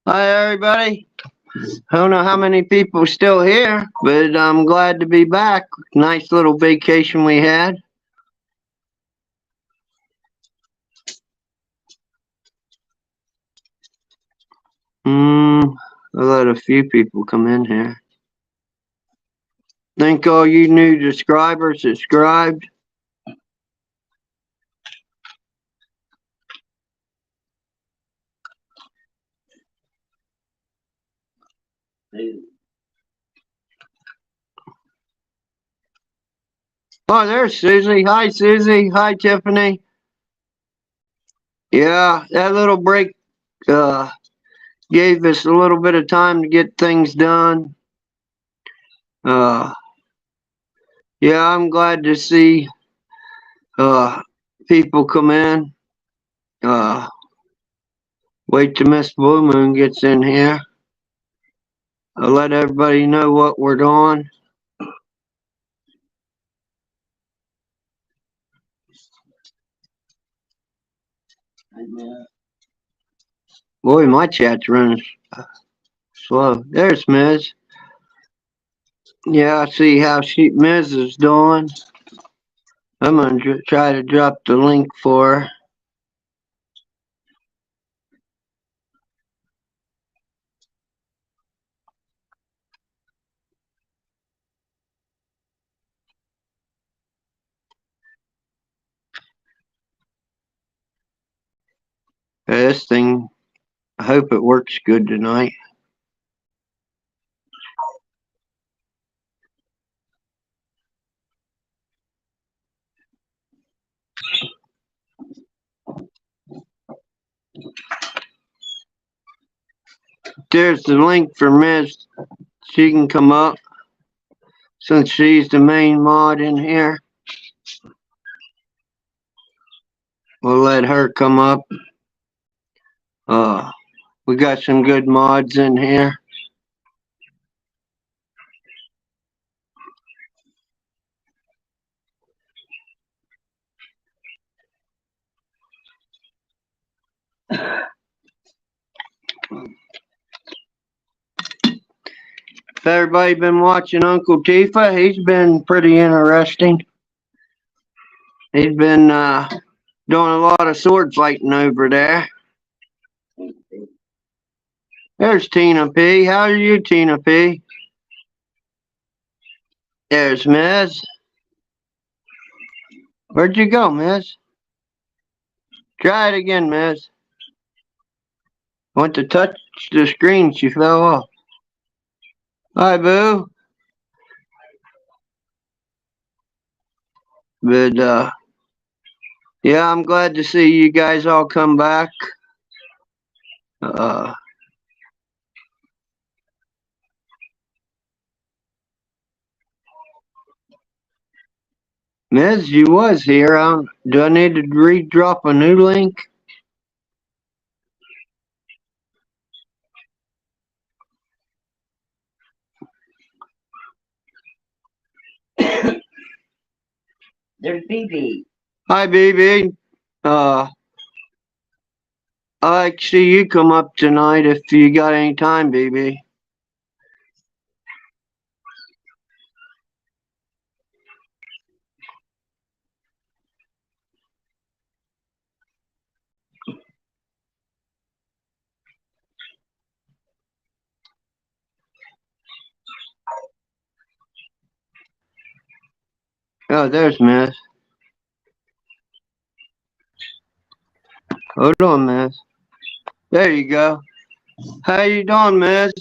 Hi, everybody. I don't know how many people still here, but I'm glad to be back. Nice little vacation we had. I let a few people come in here. Thank all you new subscribers subscribed. Oh, there's Susie. Hi, Susie. Hi, Tiffany. Yeah, that little break uh, gave us a little bit of time to get things done. Uh, yeah, I'm glad to see people come in. Uh, Wait till Miss Blue Moon gets in here. I'll let everybody know what we're doing. Boy, my chat's running slow. There's Miz. Yeah, I see how Miz is doing. I'm gonna try to drop the link for her. This thing, I hope it works good tonight. There's the link for Miz. She can come up since she's the main mod in here. We'll let her come up. We got some good mods in here. If everybody been watching Uncle Tifa, he's been pretty interesting. He's been doing a lot of sword fighting over there. There's Tina P. How are you, Tina P? There's Miz. Where'd you go, Miz? Try it again, Miz. Went to touch the screen, she fell off. Hi, Boo. But yeah, I'm glad to see you guys all come back. Miz, you was here. Do I need to re-drop a new link? There's BB. Hi, BB. I'd like to see you come up tonight if you got any time, BB. Oh, there's Miz. Hold on, Miz. There you go. How you doing, Miz?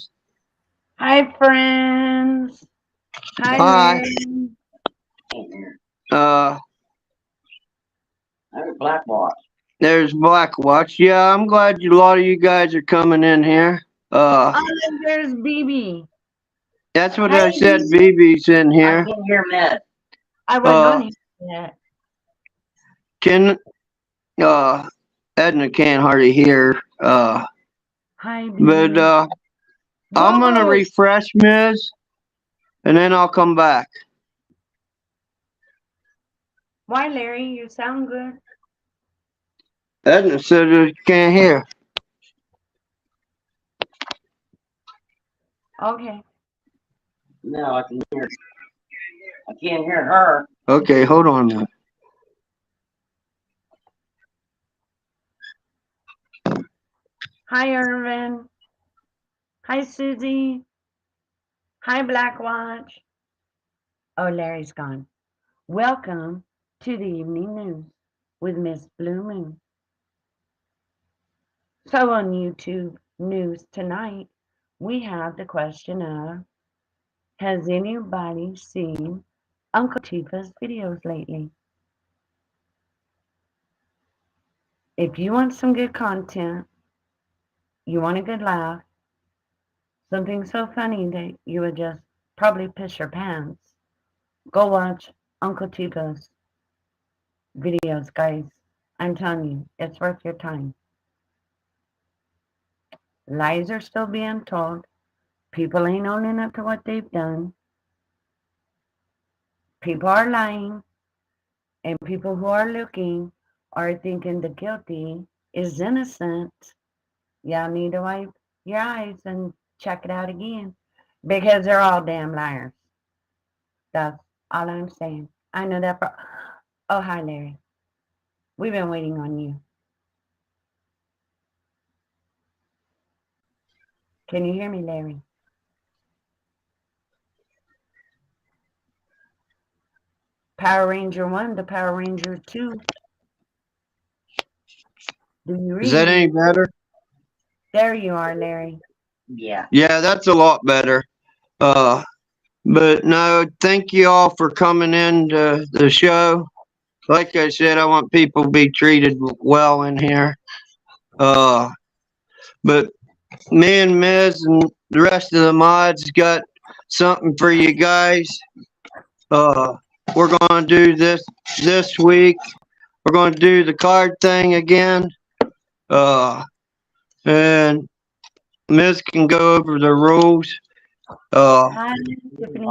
Hi, friends. Hi. There's Black Watch. There's Black Watch. Yeah, I'm glad a lot of you guys are coming in here. There's BB. That's what I said. BB's in here. I can't hear Miz. I wasn't on here yet. Edna can't hardly hear. Hi, BB. But I'm gonna refresh Miz, and then I'll come back. Why, Larry? You sound good. Edna said that you can't hear. Okay. No, I can hear. I can't hear her. Okay, hold on now. Hi, Irvin. Hi, Susie. Hi, Blackwatch. Oh, Larry's gone. Welcome to the evening news with Miss Blue Moon. So on YouTube news tonight, we have the question of, has anybody seen Uncle Tifa's videos lately? If you want some good content, you want a good laugh, something so funny that you would just probably piss your pants, go watch Uncle Tifa's videos, guys. I'm telling you, it's worth your time. Lies are still being told. People ain't owning up to what they've done. People are lying. And people who are looking are thinking the guilty is innocent. Y'all need to wipe your eyes and check it out again. Because they're all damn liars. That's all I'm saying. I know that. Oh, hi, Larry. We've been waiting on you. Can you hear me, Larry? Power Ranger 1 to Power Ranger 2. Do you read? Is that any better? There you are, Larry. Yeah. Yeah, that's a lot better. But no, thank you all for coming in to the show. Like I said, I want people to be treated well in here. But me and Miz and the rest of the mods got something for you guys. We're gonna do this week. We're gonna do the card thing again. And Miz can go over the rules. Hi, Tiffany.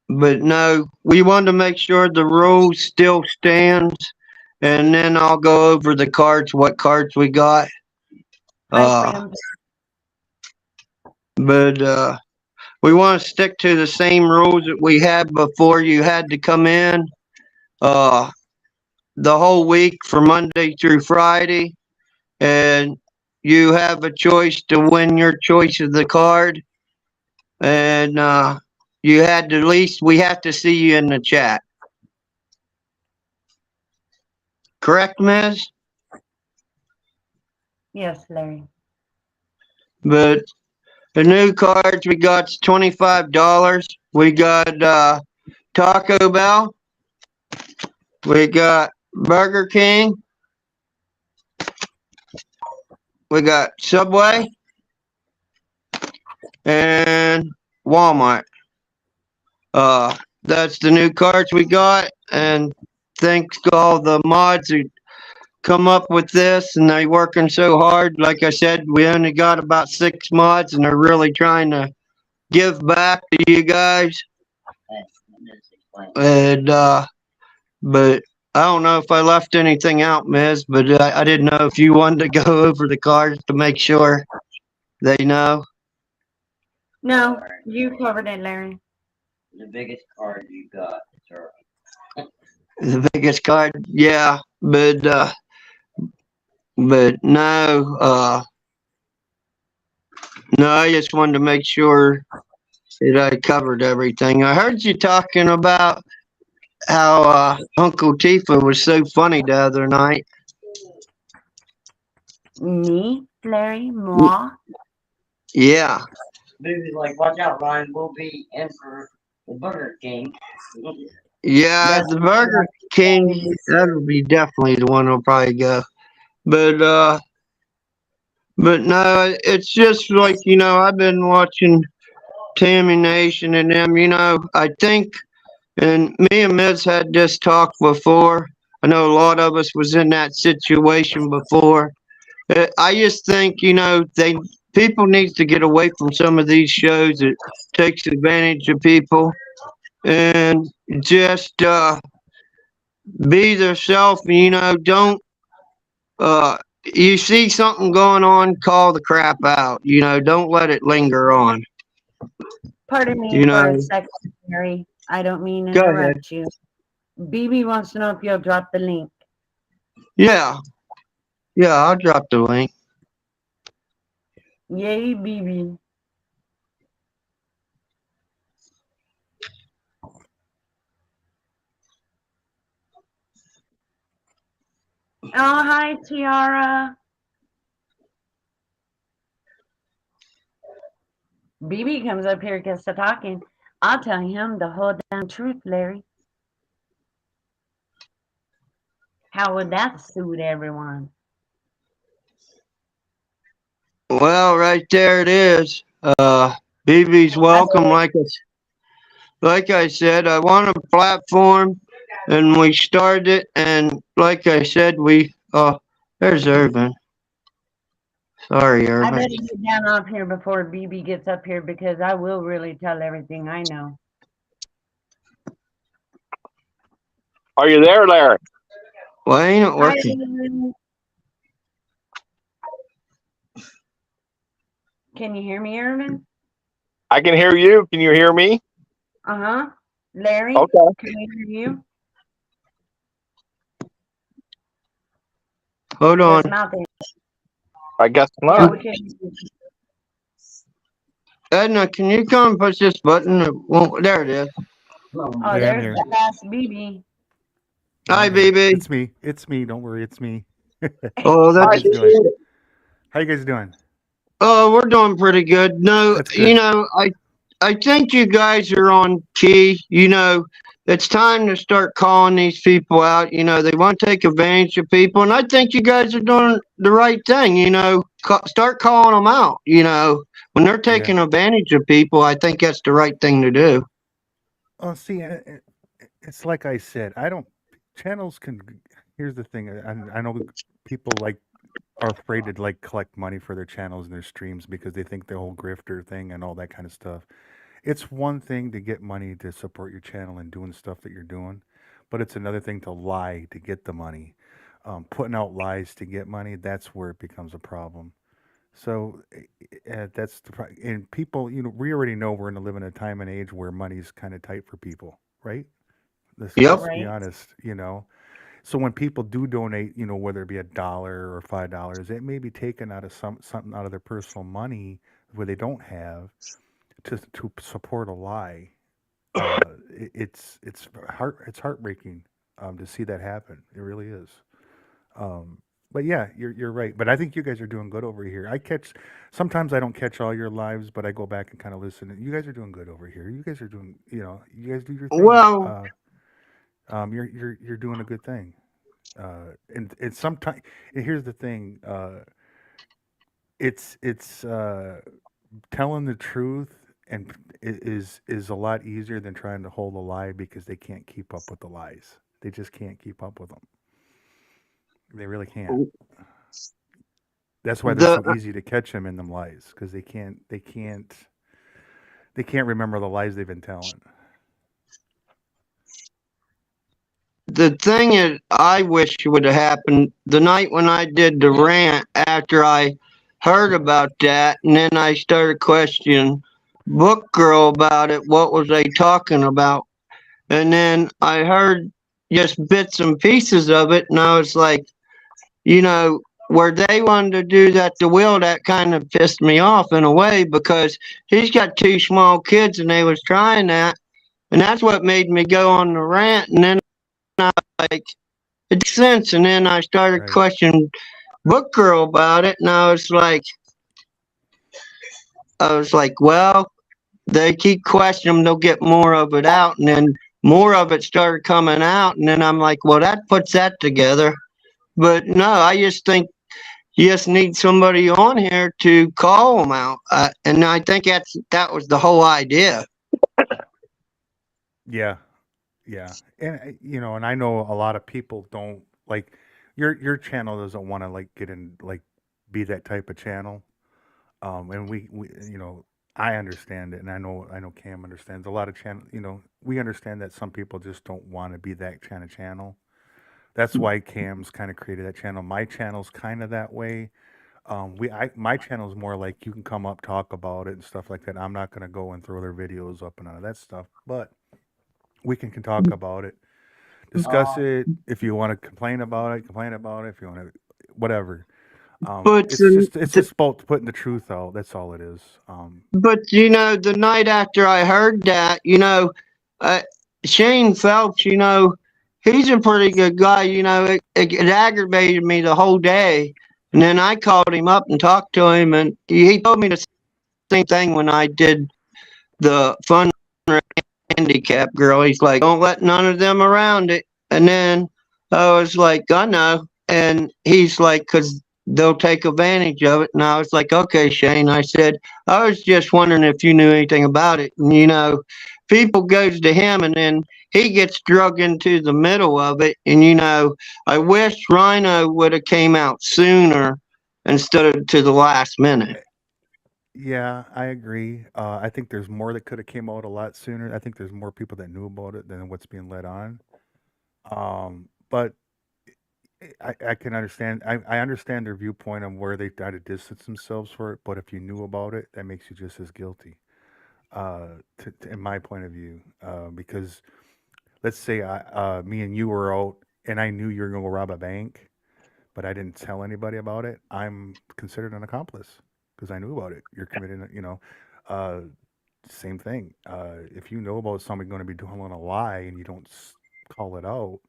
But no, we wanted to make sure the rules still stands, and then I'll go over the cards, what cards we got. Hi, But we want to stick to the same rules that we had before you had to come in. The whole week from Monday through Friday, and you have a choice to win your choice of the card, and you had to, at least we have to see you in the chat. Correct, Miz? Yes, Larry. But the new cards we got's $25. We got Taco Bell. We got Burger King. We got Subway. And Walmart. That's the new cards we got. And thanks to all the mods who come up with this, and they're working so hard. Like I said, we only got about 6 mods, and they're really trying to give back to you guys. And but I don't know if I left anything out, Miz, but I didn't know if you wanted to go over the cards to make sure they know. No, you covered it, Larry. The biggest card you got, sir. The biggest card, yeah, but no, no, I just wanted to make sure that I covered everything. I heard you talking about how Uncle Tifa was so funny the other night. Me, Larry, moi. Yeah. Baby's like, watch out, Ryan. We'll be in for the Burger King. Yeah, the Burger King, that'll be definitely the one I'll probably go. But no, it's just like, I've been watching Tammy Nation and them, I think, and me and Miz had this talk before. I know a lot of us was in that situation before. I just think, people need to get away from some of these shows that takes advantage of people, and just be themselves, don't, you see something going on, call the crap out, don't let it linger on, Pardon me you for know. a second, Mary. I don't mean to Go ahead. interrupt you. BB wants to know if you'll drop the link. Yeah, yeah, I'll drop the link. Yay, BB. Oh, hi, Tiara. BB comes up here, gets to talking. I'll tell him the whole damn truth, Larry. How would that suit everyone? Well, right there it is. BB's I welcome. Like I said, I want a platform, and we started it. And like I said, there's Irvin. Sorry, I Irvin. better get down off here before BB gets up here because I will really tell everything I know. Are you there, Larry? Well, ain't it Hi, working? Irvin. Can you hear me, Irvin? I can hear you. Can you hear me? Uh-huh. Larry, Okay. can we hear you? Hold on. His mouth is. I guess Yeah, not. we can. Edna, can you come and push this button? Well, there it is. Oh, Yeah, I'm there's here. the fast BB. Hi, I'm here. BB. It's me. It's me. Don't worry. It's me. Oh, How you that's. guys doing? How you guys doing? Oh, we're doing pretty good. No, That's good. I think you guys are on key. It's time to start calling these people out. They want to take advantage of people, and I think you guys are doing the right thing. Start calling them out. When they're Yeah. taking advantage of people, I think that's the right thing to do. Oh, see, it's like I said. I don't. Channels can. Here's the thing. I know people are afraid to collect money for their channels and their streams because they think the whole grifter thing and all that kind of stuff. It's one thing to get money to support your channel and doing stuff that you're doing, but it's another thing to lie to get the money. Putting out lies to get money, that's where it becomes a problem. So that's and people, we already know we're in a living a time and age where money's kind of tight for people, right? Yep. Let's be Right. honest. So when people do donate, whether it be $1 or $5, it may be taken out of something out of their personal money where they don't have to support a lie. It's heartbreaking to see that happen. It really is. But yeah, you're right. But I think you guys are doing good over here. Sometimes I don't catch all your lives, but I go back and kind of listen. You guys are doing good over here. You guys are doing, you guys do your thing. Well, You're doing a good thing. And sometimes here's the thing. It's telling the truth and is a lot easier than trying to hold a lie because they can't keep up with the lies. They just can't keep up with them. They really can't. That's why they're the so easy to catch them in them lies because they can't remember the lies they've been telling. the thing is, I wish would have happened the night when I did the rant after I heard about that, and then I started questioning Book Girl about it. What was they talking about? And then I heard just bits and pieces of it, and I was like, you know, where they wanted to do that to Will, that kind of pissed me off in a way because he's got two small kids and they was trying that, and that's what made me go on the rant. And then I was like, it makes sense. And then I started Right. questioning Book Girl about it, and I was like, well, they keep questioning them, they'll get more of it out, and then more of it started coming out, and then I'm like, well, that puts that together. But no, I just think you just need somebody on here to call them out, and I think that was the whole idea. Yeah. Yeah. And and I know a lot of people don't like your channel doesn't want to get in be that type of channel. And we I understand it, and I know Cam understands a lot of channel. We understand that some people just don't want to be that kind of channel. That's why Cam's kind of created that channel. My channel's kind of that way. My channel is more like you can come up, talk about it and stuff like that. I'm not gonna go and throw their videos up and none of that stuff, but we can talk about it, discuss it. If you want to complain about it, complain about it. If you want to, whatever. But It's just about putting the truth out. That's all it is. But the night after I heard that, Shane Phelps, he's a pretty good guy. It aggravated me the whole day. And then I called him up and talked to him, and he told me the same thing when I did the fun handicap girl. He's like, don't let none of them around it. And then I was like, I know. And he's like, because they'll take advantage of it. And I was like, okay, Shane. I said, I was just wondering if you knew anything about it. And, people goes to him, and then he gets drug into the middle of it. And, I wish Rhino would have came out sooner instead of to the last minute. Yeah, I agree. I think there's more that could have came out a lot sooner. I think there's more people that knew about it than what's being let on. But I can understand. I understand their viewpoint on where they try to distance themselves for it. But if you knew about it, that makes you just as guilty. In my point of view, because let's say me and you were out, and I knew you were going to go rob a bank, but I didn't tell anybody about it. I'm considered an accomplice because I knew about it. You're committing, same thing. If you know about somebody going to be doing a lie and you don't call it out,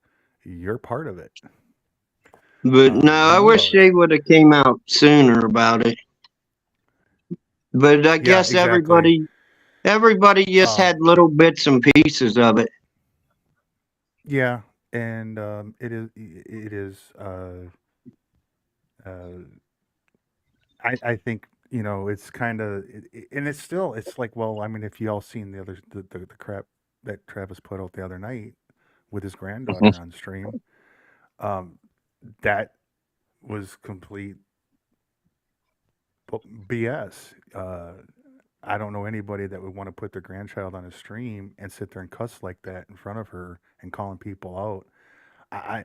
you're part of it. But no, I wish they would have came out sooner about it. But I guess exactly. everybody just had little bits and pieces of it. Yeah, and it is. I think it's kind of, and it's like, well, I mean, if y'all seen the crap that Travis put out the other night with his granddaughter on stream, that was complete BS. I don't know anybody that would want to put their grandchild on a stream and sit there and cuss like that in front of her and calling people out. I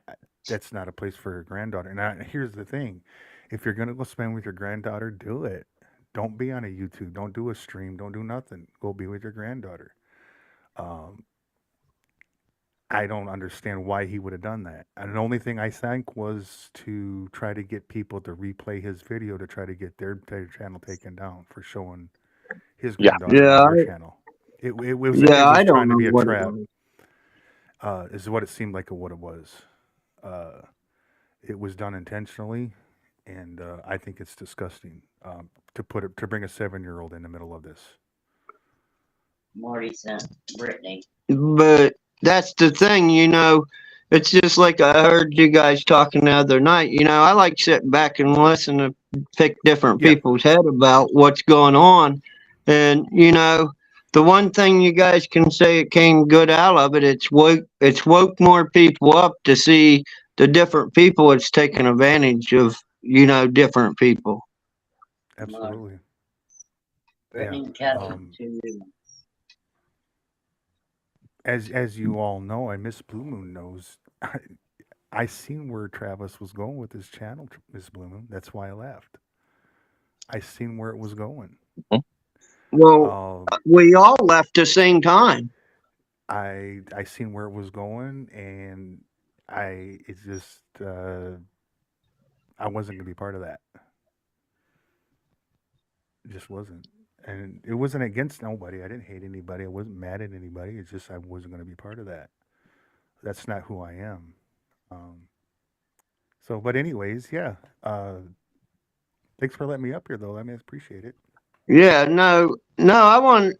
that's not a place for your granddaughter. And here's the thing: if you're gonna go spend with your granddaughter, do it. Don't be on a YouTube. Don't do a stream. Don't do nothing. Go be with your granddaughter. I don't understand why he would have done that. And the only thing I think was to try to get people to replay his video to try to get their channel taken down for showing his granddaughter on their channel. It was trying to be a trap. Is what it seemed like what it was. It was done intentionally, and I think it's disgusting to bring a 7-year-old in the middle of this. Marty sent Brittany. But that's the thing, it's just like I heard you guys talking the other night. I like sitting back and listen to pick different people's head about what's going on. And, the one thing you guys can say it came good out of it, it's woke more people up to see the different people it's taking advantage of, different people. Absolutely. Brittany and Kevin, too. As you all know, and Miss Blue Moon knows, I seen where Travis was going with his channel, Miss Blue Moon. That's why I left. I seen where it was going. Well, we all left the same time. I seen where it was going, and I wasn't gonna be part of that. It just wasn't. And it wasn't against nobody. I didn't hate anybody. I wasn't mad at anybody. It's just I wasn't going to be part of that. That's not who I am. But anyways, yeah. Thanks for letting me up here, though. I appreciate it. Yeah, no, I want,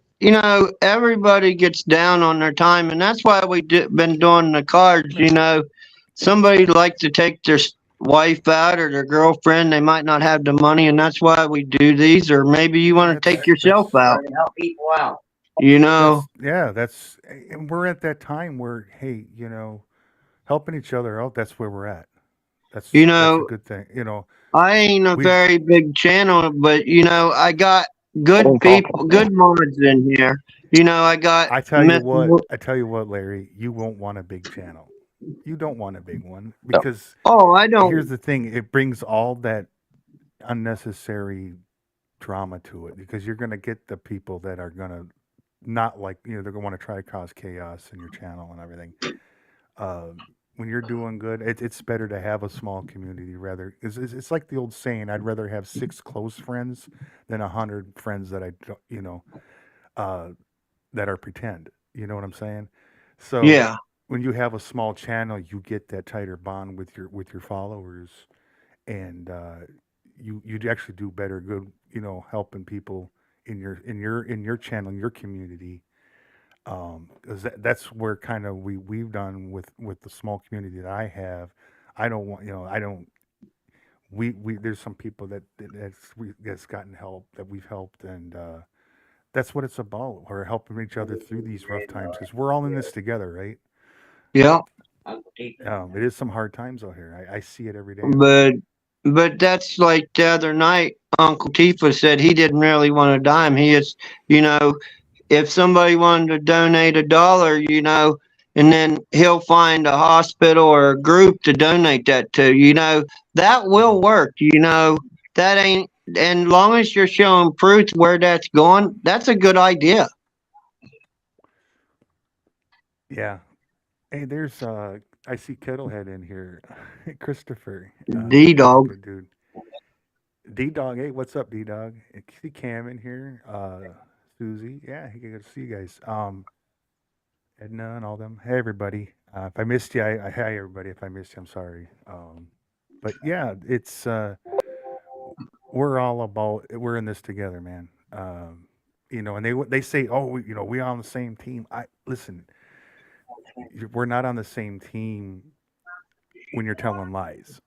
everybody gets down on their time, and that's why we've been doing the cards, Somebody like to take their wife out or their girlfriend, they might not have the money, and that's why we do these. Or maybe you want to take yourself out. Help people out. And we're at that time where, hey, helping each other out, that's where we're at. That's a good thing. I ain't a very big channel, but I got good people, good mods in here. I got. I tell you what, Larry, you won't want a big channel. You don't want a big one because Oh, I don't. here's the thing: it brings all that unnecessary drama to it because you're going to get the people that are going to not like they're going to want to try to cause chaos in your channel and everything. When you're doing good, it's better to have a small community. Rather, it's like the old saying: I'd rather have 6 close friends than 100 friends that I don't, uh, that are pretend. You know what I'm saying? So Yeah. when you have a small channel, you get that tighter bond with your followers, and you actually do better good. Helping people in your channel, in your community. 'Cause that's where kind of we've done with the small community that I have. I don't want I don't we there's some people that's gotten help that we've helped, and that's what it's about. We're helping each other through these rough times because we're all in this together, right? Yeah. It is some hard times out here. I see it every day. But that's like the other night, Uncle Tifa said he didn't really want a dime. He is, if somebody wanted to donate $1, and then he'll find a hospital or a group to donate that to, that will work, that ain't, and long as you're showing proof where that's going, that's a good idea. Yeah. Hey, there's I see Kettlehead in here. Christopher. D He's a dog. good dude. D Dog, hey, what's up, D Dog? See Cam in here. Susie. Yeah, good to see you guys. Edna and all them. Hey everybody. If I missed you, hi everybody. If I missed you, I'm sorry. But yeah, it's we're all about we're in this together, man. And they say, oh, we're on the same team. I listen. We're not on the same team when you're telling lies.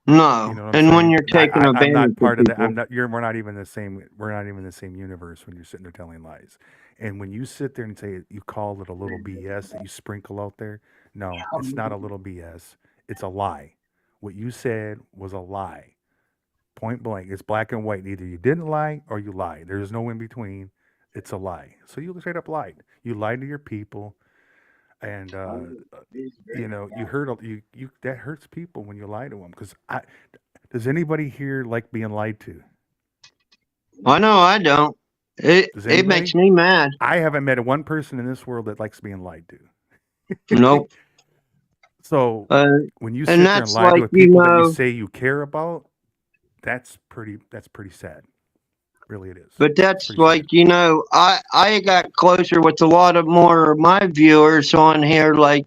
No, You know what I'm and when saying? you're taking I'm not advantage of part of that. people. We're not even the same. We're not even in the same universe when you're sitting there telling lies. And when you sit there and say you call it a little BS that you sprinkle out there, no, it's not a little BS. It's a lie. What you said was a lie. Point blank. It's black and white. Either you didn't lie or you lied. There's no in between. It's a lie. So you straight up lied. You lied to your people, and you hurt you. That hurts people when you lie to them. Because does anybody here like being lied to? I know I don't. It Does it makes anybody? me mad. I haven't met one person in this world that likes being lied to. Nope. So Uh, when you and sit there and that's lie to like, people that you say you care about, that's pretty sad. Really, it is. but It's that's pretty like, sad. I got closer with a lot of more of my viewers on here, like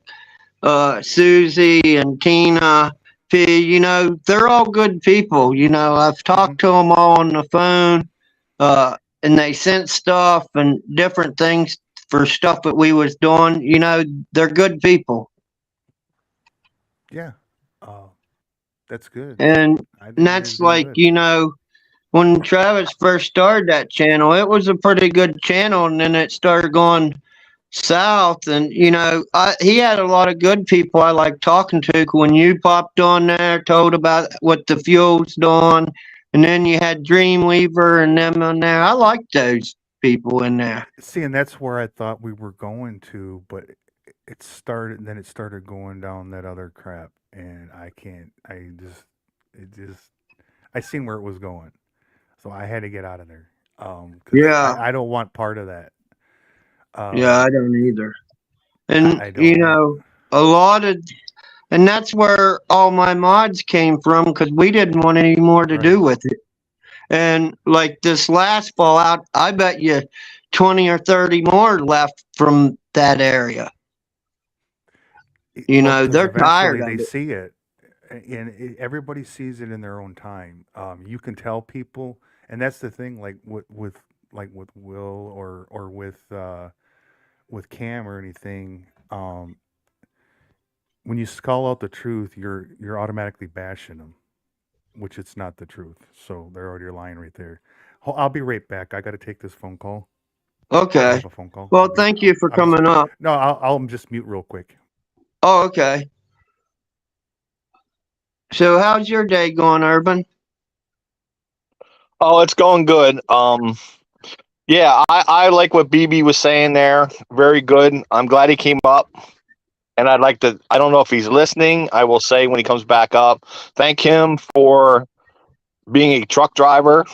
Susie and Tina P. They're all good people. I've Hmm. talked to them all on the phone, and they sent stuff and different things for stuff that we was doing. They're good people, Yeah, uh, that's good. and I think you guys are that's doing like, good. when Travis first started that channel, it was a pretty good channel, and then it started going south. And he had a lot of good people I like talking to. When you popped on there, told about what the fuel's doing, and then you had Dreamweaver and them on there. I like those people in there. See, and that's where I thought we were going to, but it started going down that other crap, and I can't. It just, I seen where it was going, so I had to get out of there. Because Yeah, I don't want part of that. yeah, I Um, don't either. And I don't. a lot of, and that's where all my mods came from, because we didn't want any more to Right. do with it. And like this last fallout, I bet you 20 or 30 more left from that area. Well, because They're tired eventually of they it. see it, and everybody sees it in their own time. You can tell people, and that's the thing. Like with Will or with Cam or anything. When you call out the truth, you're automatically bashing them, which it's not the truth. So they're already lying right there. I'll be right back. I got to take this phone call. I Okay. have a phone call. Well, thank you for I'm just coming up. no. I'll just mute real quick. Oh, okay. So how's your day going, Urban? Oh, it's going good. Yeah, I like what BB was saying there. Very good. I'm glad he came up. And I'd like to, I don't know if he's listening. I will say when he comes back up, thank him for being a truck driver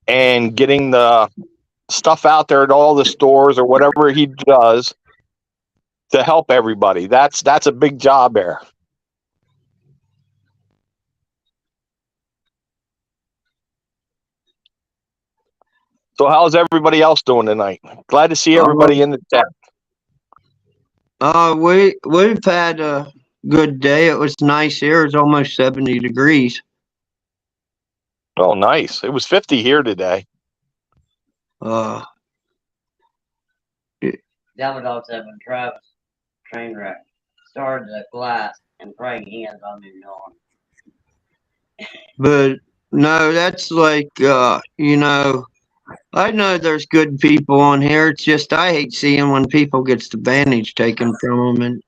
and getting the stuff out there at all the stores or whatever he does to help everybody. That's a big job there. So how's everybody else doing tonight? Glad to see everybody in the chat. We've had a good day. It was nice here. It was almost 70 degrees. Oh, nice. It was 50 here today. That would also have been Travis train wreck. Started the glass and praying hands on me on. But no, that's like, I know there's good people on here. It's just I hate seeing when people gets the advantage taken from them. And,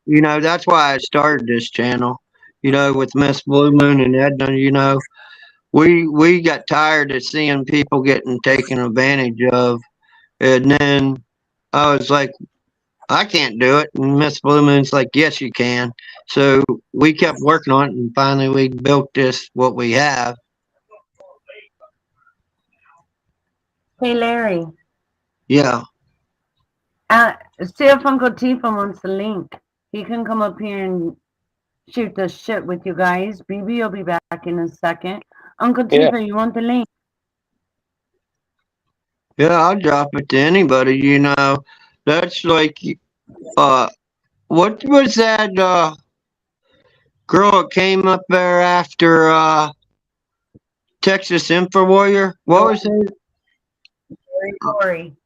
that's why I started this channel, with Miss Blue Moon and Edna, we got tired of seeing people getting taken advantage of. And then I was like, I can't do it. And Miss Blue Moon's like, yes, you can. So we kept working on it, and finally we built this, what we have. Hey, Larry. Yeah. See if Uncle Tifa wants the link. He can come up here and shoot the shit with you guys. BB will be back in a second. Uncle Tifa, you want the link? Yeah, I'll drop it to anybody, That's like, what was that, girl that came up there after, Texas Info Warrior? What was it? Yori.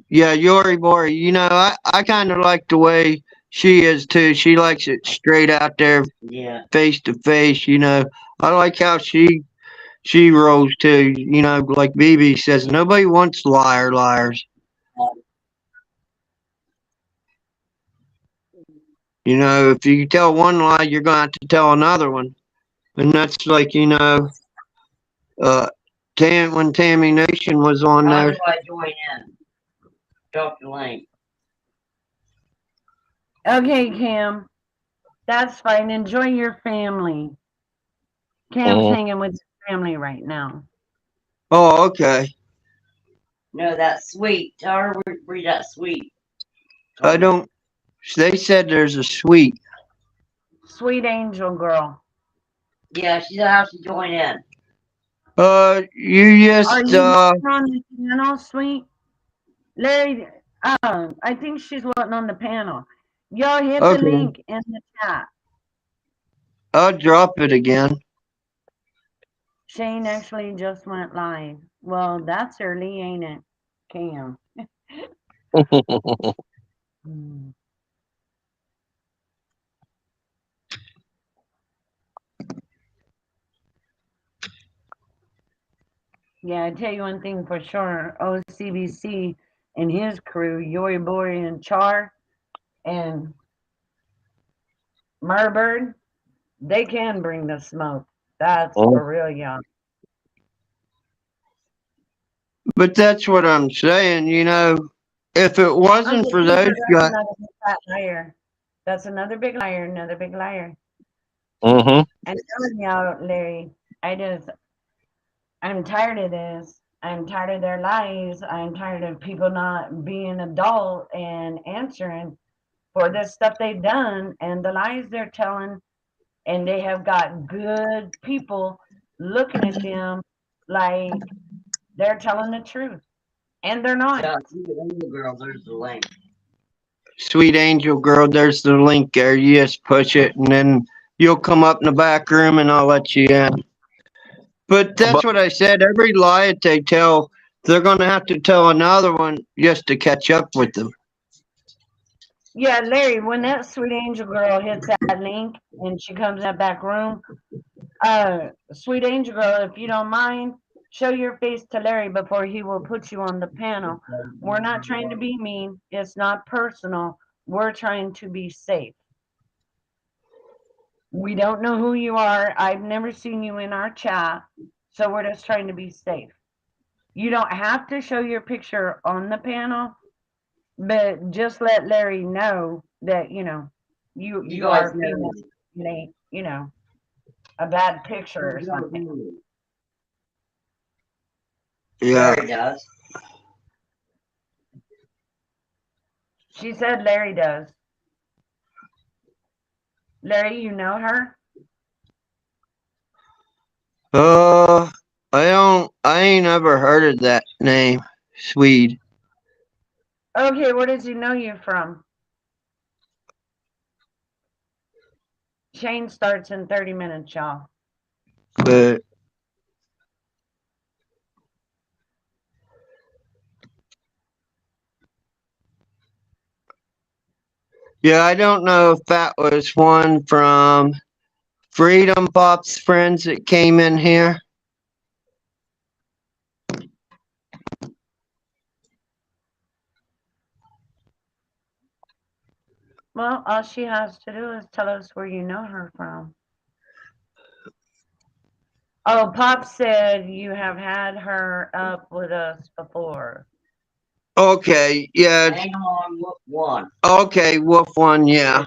Yeah, Yori Bori. I kind of like the way she is too. She likes it straight out there, Yeah. face to face. I like how she rolls too. Like BB says, nobody wants liars. If you tell one lie, you're gonna have to tell another one, and that's like when Tammy Nation was on How there. do I join in? Drop the link. Okay, Cam. That's fine. Enjoy your family. Cam's hanging with his family right now. Oh, okay. No, that's sweet. Tell her we read that sweet. I don't. They said there's a suite. Sweet angel girl. Yeah, she's how to join in. You just Are you on the panel, sweet? Larry, I think she's wasn't on the panel. Y'all hit the link in the chat. I'll drop it again. Shane actually just went live. Well, that's early, ain't it, Cam? Yeah, I tell you one thing for sure. OCBC and his crew, Yori Bori and Char and Murbird, they can bring the smoke. That's for real, y'all. But that's what I'm saying, if it wasn't for those guys. That's another big liar, another big liar. Mm-hmm. And telling y'all, Larry, I'm tired of this. I'm tired of their lies. I'm tired of people not being adult and answering for this stuff they've done and the lies they're telling. And they have got good people looking at them like they're telling the truth. And they're not. Yeah, girl, there's the link. Sweet angel girl, there's the link there. You just push it and then you'll come up in the back room and I'll let you in. But that's what I said. Every lie that they tell, they're going to have to tell another one just to catch up with them. Yeah, Larry, when that sweet angel girl hits that link and she comes in that back room, sweet angel girl, if you don't mind, show your face to Larry before he will put you on the panel. We're not trying to be mean. It's not personal. We're trying to be safe. We don't know who you are. I've never seen you in our chat. So we're just trying to be safe. You don't have to show your picture on the panel, but just let Larry know that, You You are guys know. famous. It ain't, you know, a bad picture or something. Yeah. Larry does. She said Larry does. Larry, you know her? I ain't ever heard of that name. Swede. Okay, where does he know you from? Shane starts in 30 minutes, y'all. But yeah, I don't know if that was one from Freedom Pop's friends that came in here. Well, all she has to do is tell us where you know her from. Oh, Pop said you have had her up with us before. Okay, yeah. Hang on, one. Okay, Wolf One, yeah.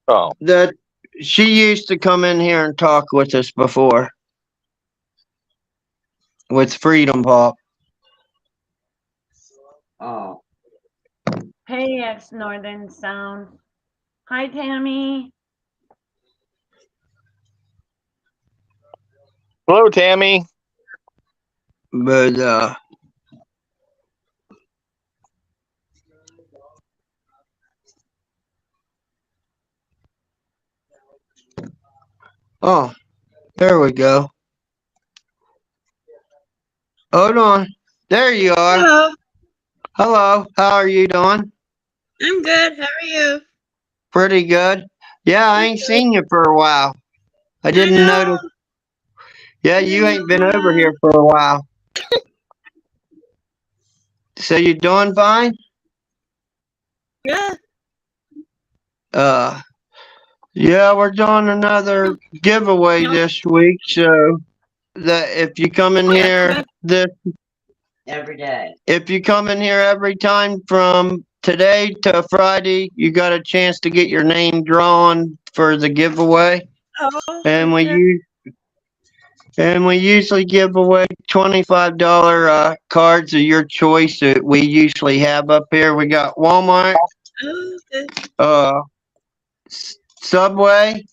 Oh, That she used to come in here and talk with us before. With Freedom Pop. Oh, Hey, ex Northern Sound. Hi, Tammy. hello, Tammy. But oh, there we go. Hold on. There you are. Hello, Hello. How are you doing? I'm good. How are you? Pretty good. Yeah, I ain't seen you for a while. I didn't notice. Yeah, you ain't been over here for a while. So you doing fine? Yeah. Yeah, we're doing another giveaway No. this week. So that if you come in here every day. if you come in here every time from today to Friday, you got a chance to get your name drawn for the giveaway. Oh, And okay. we usually give away $25 cards of your choice that we usually have up here. We got Walmart, Oh, okay. Subway,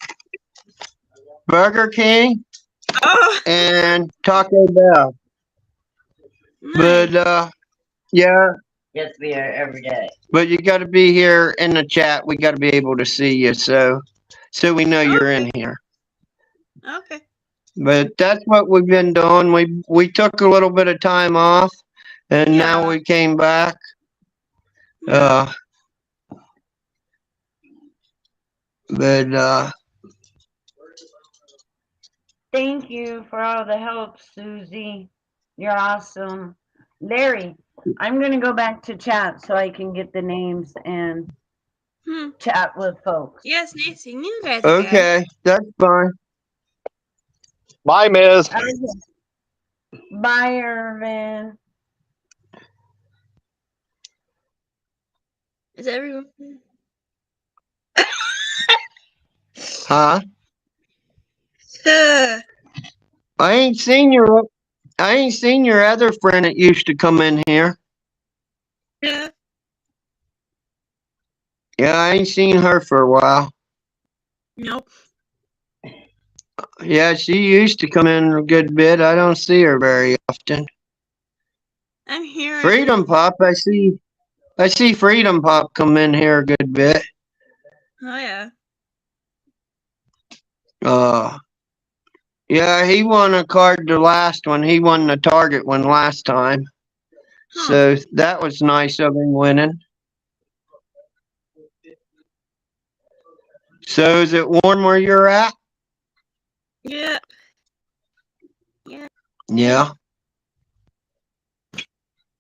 Burger King, Oh, and Taco Bell. nice. But yeah, You have to be here every day. but you got to be here in the chat. We got to be able to see you, so we know you're in here. Okay. But that's what we've been doing. We took a little bit of time off, and now Yeah. we came back. Yeah. But Thank you for all the help, Susie. You're awesome. Larry, I'm going to go back to chat so I can get the names and chat with folks. Yes, nice seeing you guys again. okay, that's fine. Bye, Miz. Bye, Irvin. Is everyone? Huh? Uh, I ain't seen your other friend that used to come in here. yeah. Yeah, I ain't seen her for a while. Nope. Yeah, she used to come in a good bit. I don't see her very often. I'm here. Freedom Pop, I see Freedom Pop come in here a good bit. Oh yeah. Yeah, he won a card the last one. He won the Target one last time. Huh. So that was nice of him winning. So is it warm where you're at? Yeah. Yeah.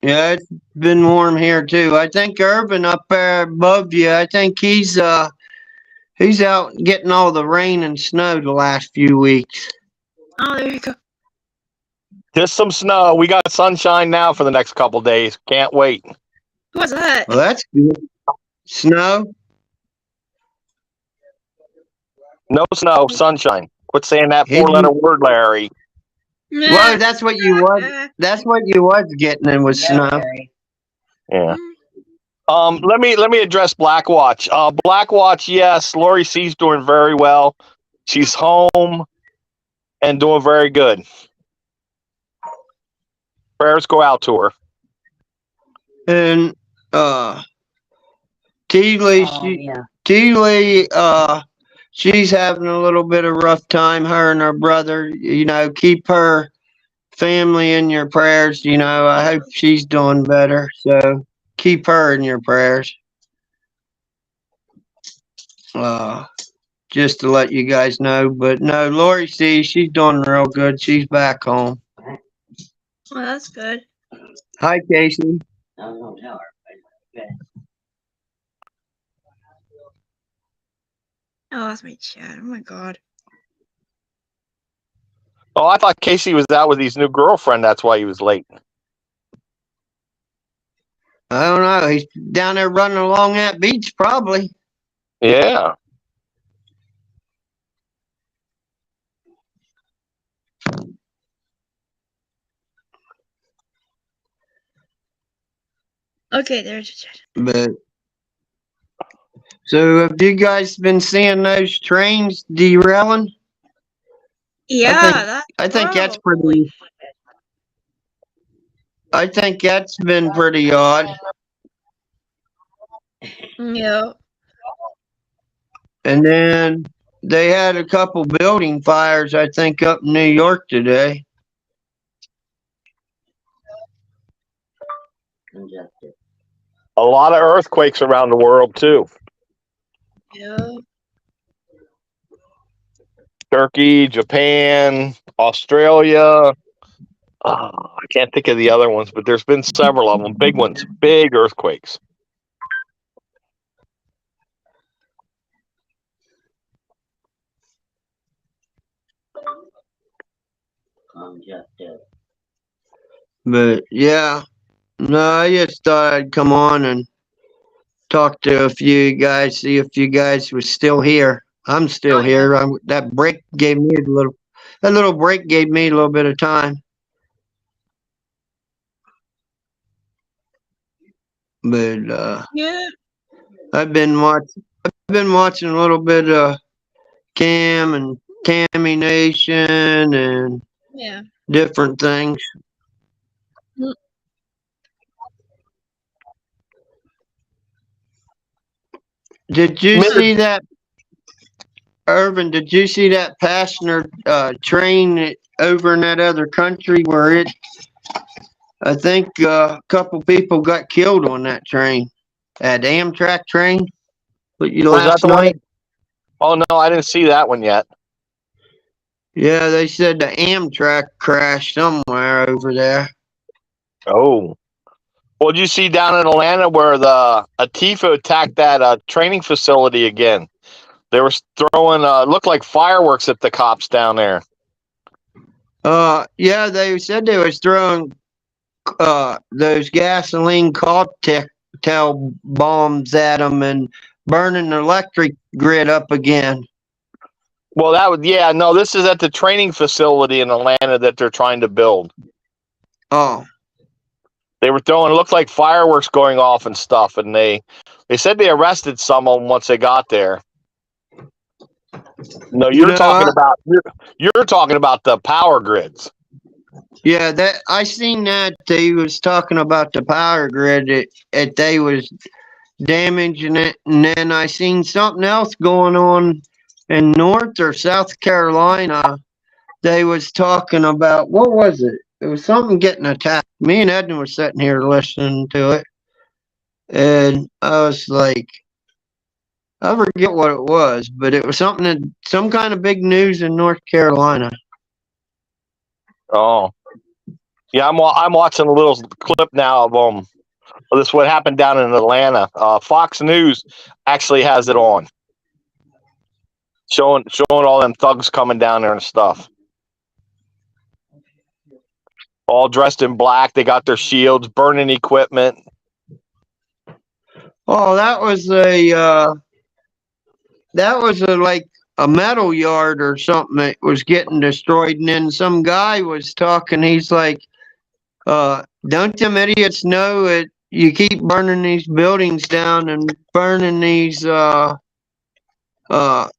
Yeah, it's been warm here too. I think Urban up there above you, I think he's out getting all the rain and snow the last few weeks. Oh, there you go. Just some snow. We got sunshine now for the next couple days. Can't wait. What's that? Well, that's good. Snow? No snow, sunshine. Quit saying that He four-letter word, Larry. Well, that's what you was. That's what you was getting in with Yeah, snow. Larry. Yeah. Let me address Blackwatch. Blackwatch, yes, Lori C's doing very well. She's home and doing very good. Prayers go out to her. And T. Lee, Oh, yeah. T. Lee, she's having a little bit of rough time. Her and her brother. You know, keep her family in your prayers. You know, I hope she's doing better. So keep her in your prayers. Just to let you guys know. But no, Lori C, she's doing real good. She's back home. Well, that's good. Hi, Casey. I was gonna tell her. But okay. Oh, that's my chat. Oh my god. Oh, I thought Casey was out with his new girlfriend. That's why he was late. I don't know. He's down there running along that beach, probably. Yeah. Okay, there's your chat. But so, have you guys been seeing those trains derailing? Yeah, I think that's horrible. pretty. I think that's been pretty odd. Yeah. And then they had a couple building fires, I think, up in New York today. Congested. A lot of earthquakes around the world, too. Yeah. Turkey, Japan, Australia. I can't think of the other ones, but there's been several of them. Big ones. Big earthquakes. Congested. But yeah, no, I just thought I'd come on and talk to a few guys, see if you guys were still here. I'm still Oh, yeah. here. That break gave me that little break gave me a little bit of time. But Yeah. I've been watching a little bit of Cam and Cammy Nation and Yeah. different things. Mm. Did you see that, Irvin? Did you see that passenger train over in that other country where I think a couple people got killed on that train, that Amtrak train. Was that Last the one? night? Oh, no, I didn't see that one yet. Yeah, they said the Amtrak crashed somewhere over there. Oh. Well, did you see down in Atlanta where the Antifa attacked that training facility again? They were throwing, looked like fireworks at the cops down there. Yeah, they said they was throwing those gasoline cocktail bombs at them and burning the electric grid up again. Well, this is at the training facility in Atlanta that they're trying to build. Oh. They were throwing, it looked like fireworks going off and stuff, and they said they arrested some of them once they got there. No, you're talking about the power grids. Yeah, that I seen that they was talking about the power grid that they was damaging it, and then I seen something else going on in North or South Carolina. They was talking about, what was it? It was something getting attacked. Me and Edna were sitting here listening to it, and I was like, I forget what it was, but it was some kind of big news in North Carolina. Oh, yeah, I'm watching a little clip now of this what happened down in Atlanta. Fox News actually has it on, showing all them thugs coming down there and stuff, all dressed in black. They got their shields, burning equipment. Oh, that was a like a metal yard or something that was getting destroyed, and then some guy was talking. He's like, don't them idiots know that you keep burning these buildings down and burning these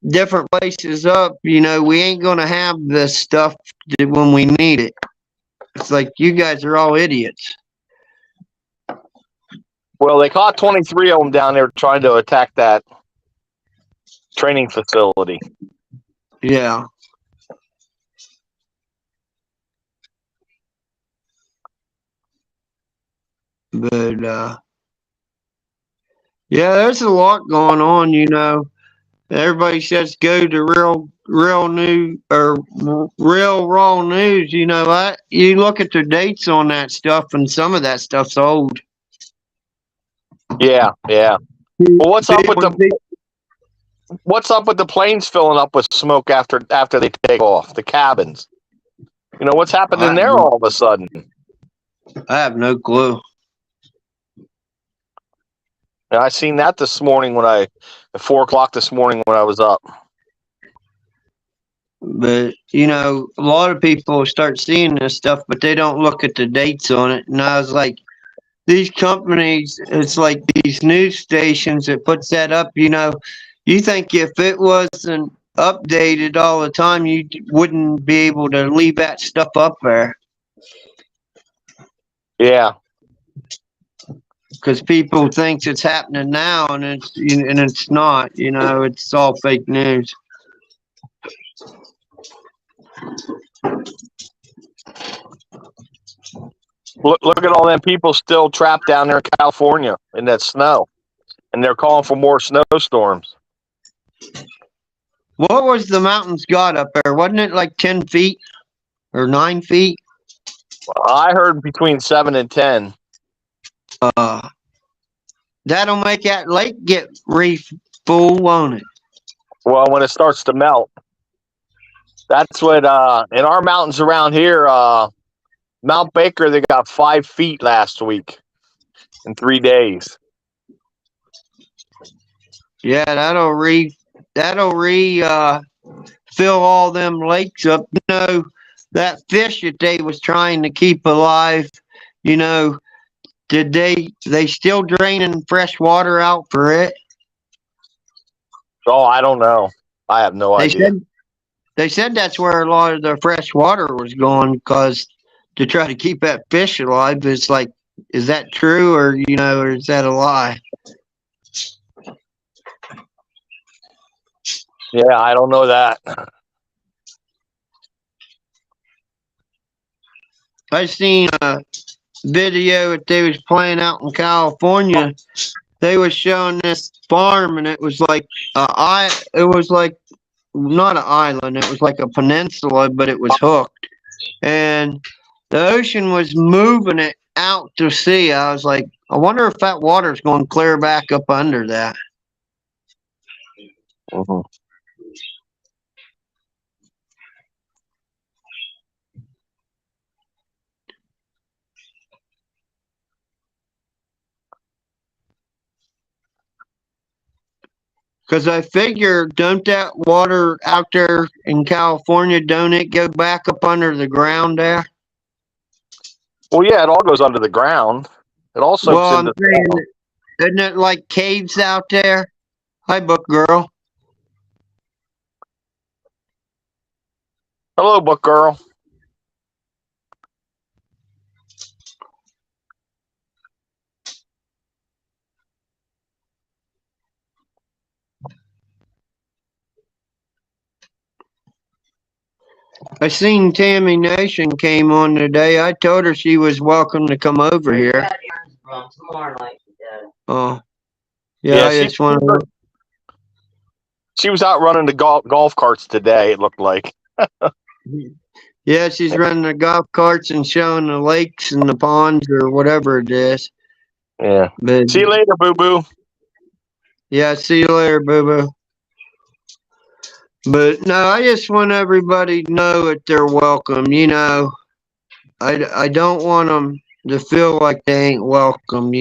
different places up, we ain't gonna have this stuff when we need it. It's like, you guys are all idiots. Well, they caught 23 of them down there trying to attack that training facility. Yeah. But yeah, there's a lot going on. Everybody says go to real news or real raw news. You look at the dates on that stuff, and some of that stuff's old. Yeah. Well, what's up with the planes filling up with smoke after they take off the cabins? What's happening there all of a sudden? I have no clue. And I seen that this morning at 4:00 this morning when I was up. But a lot of people start seeing this stuff, but they don't look at the dates on it. And I was like, these companies, it's like these news stations that puts that up. You think if it wasn't updated all the time, you wouldn't be able to leave that stuff up there. Yeah. Because people think it's happening now, and it's not. It's all fake news. Look at all them people still trapped down there in California in that snow, and they're calling for more snowstorms. What was the mountains got up there? Wasn't it like 10 feet or 9 feet? I heard between 7 and 10. That'll make that lake get reef full, won't it? Well, when it starts to melt. That's what in our mountains around here, Mount Baker, they got 5 feet last week in 3 days. Yeah, that'll fill all them lakes up. That fish that they was trying to keep alive, did they still draining fresh water out for it? Oh, I don't know. I have no idea. They said that's where a lot of the fresh water was going, because to try to keep that fish alive. It's like, is that true, or or is that a lie? Yeah, I don't know that. I seen a video that they was playing out in California. They was showing this farm, and it was like it was like not an island. It was like a peninsula, but it was hooked, and the ocean was moving it out to sea. I was like, I wonder if that water's going to clear back up under that. Mm-hmm. Because I figure, don't that water out there in California, don't it go back up under the ground there? Well, yeah, it all goes under the ground. It all soaks Well, I'm into saying, isn't it like caves out there? Hi, book girl. Hello, book girl. I seen Tammy Nation came on today. I told her she was welcome to come over here. Oh, yeah, I just want to. She was out running the golf carts today, it looked like. Yeah, she's running the golf carts and showing the lakes and the ponds or whatever it is. Yeah. But, see you later, boo-boo. Yeah, see you later, boo-boo. But no, I just want everybody to know that they're welcome. I don't want them to feel like they ain't welcome.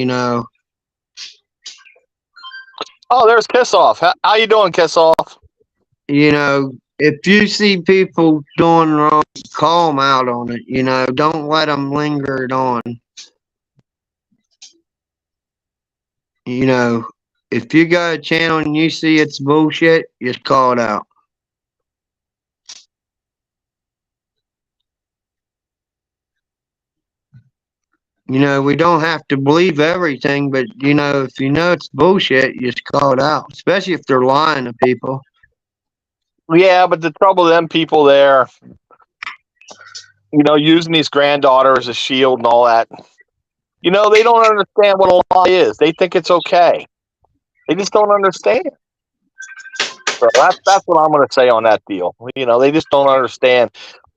Oh, there's Kiss Off. How you doing, Kiss Off? you know, if you see people doing wrong, call them out on it. You know, don't let them linger it on. You know, if you got a channel and you see it's bullshit, just call it out. You know, we don't have to believe everything, but you know, if you know it's bullshit, you just call it out, especially if they're lying to people. Yeah, but the trouble with them people there, you know, using these granddaughter as a shield and all that, you know, they don't understand what a lie is. They think it's okay. They just don't understand. So that's what I'm going to say on that deal. You know, they just don't understand.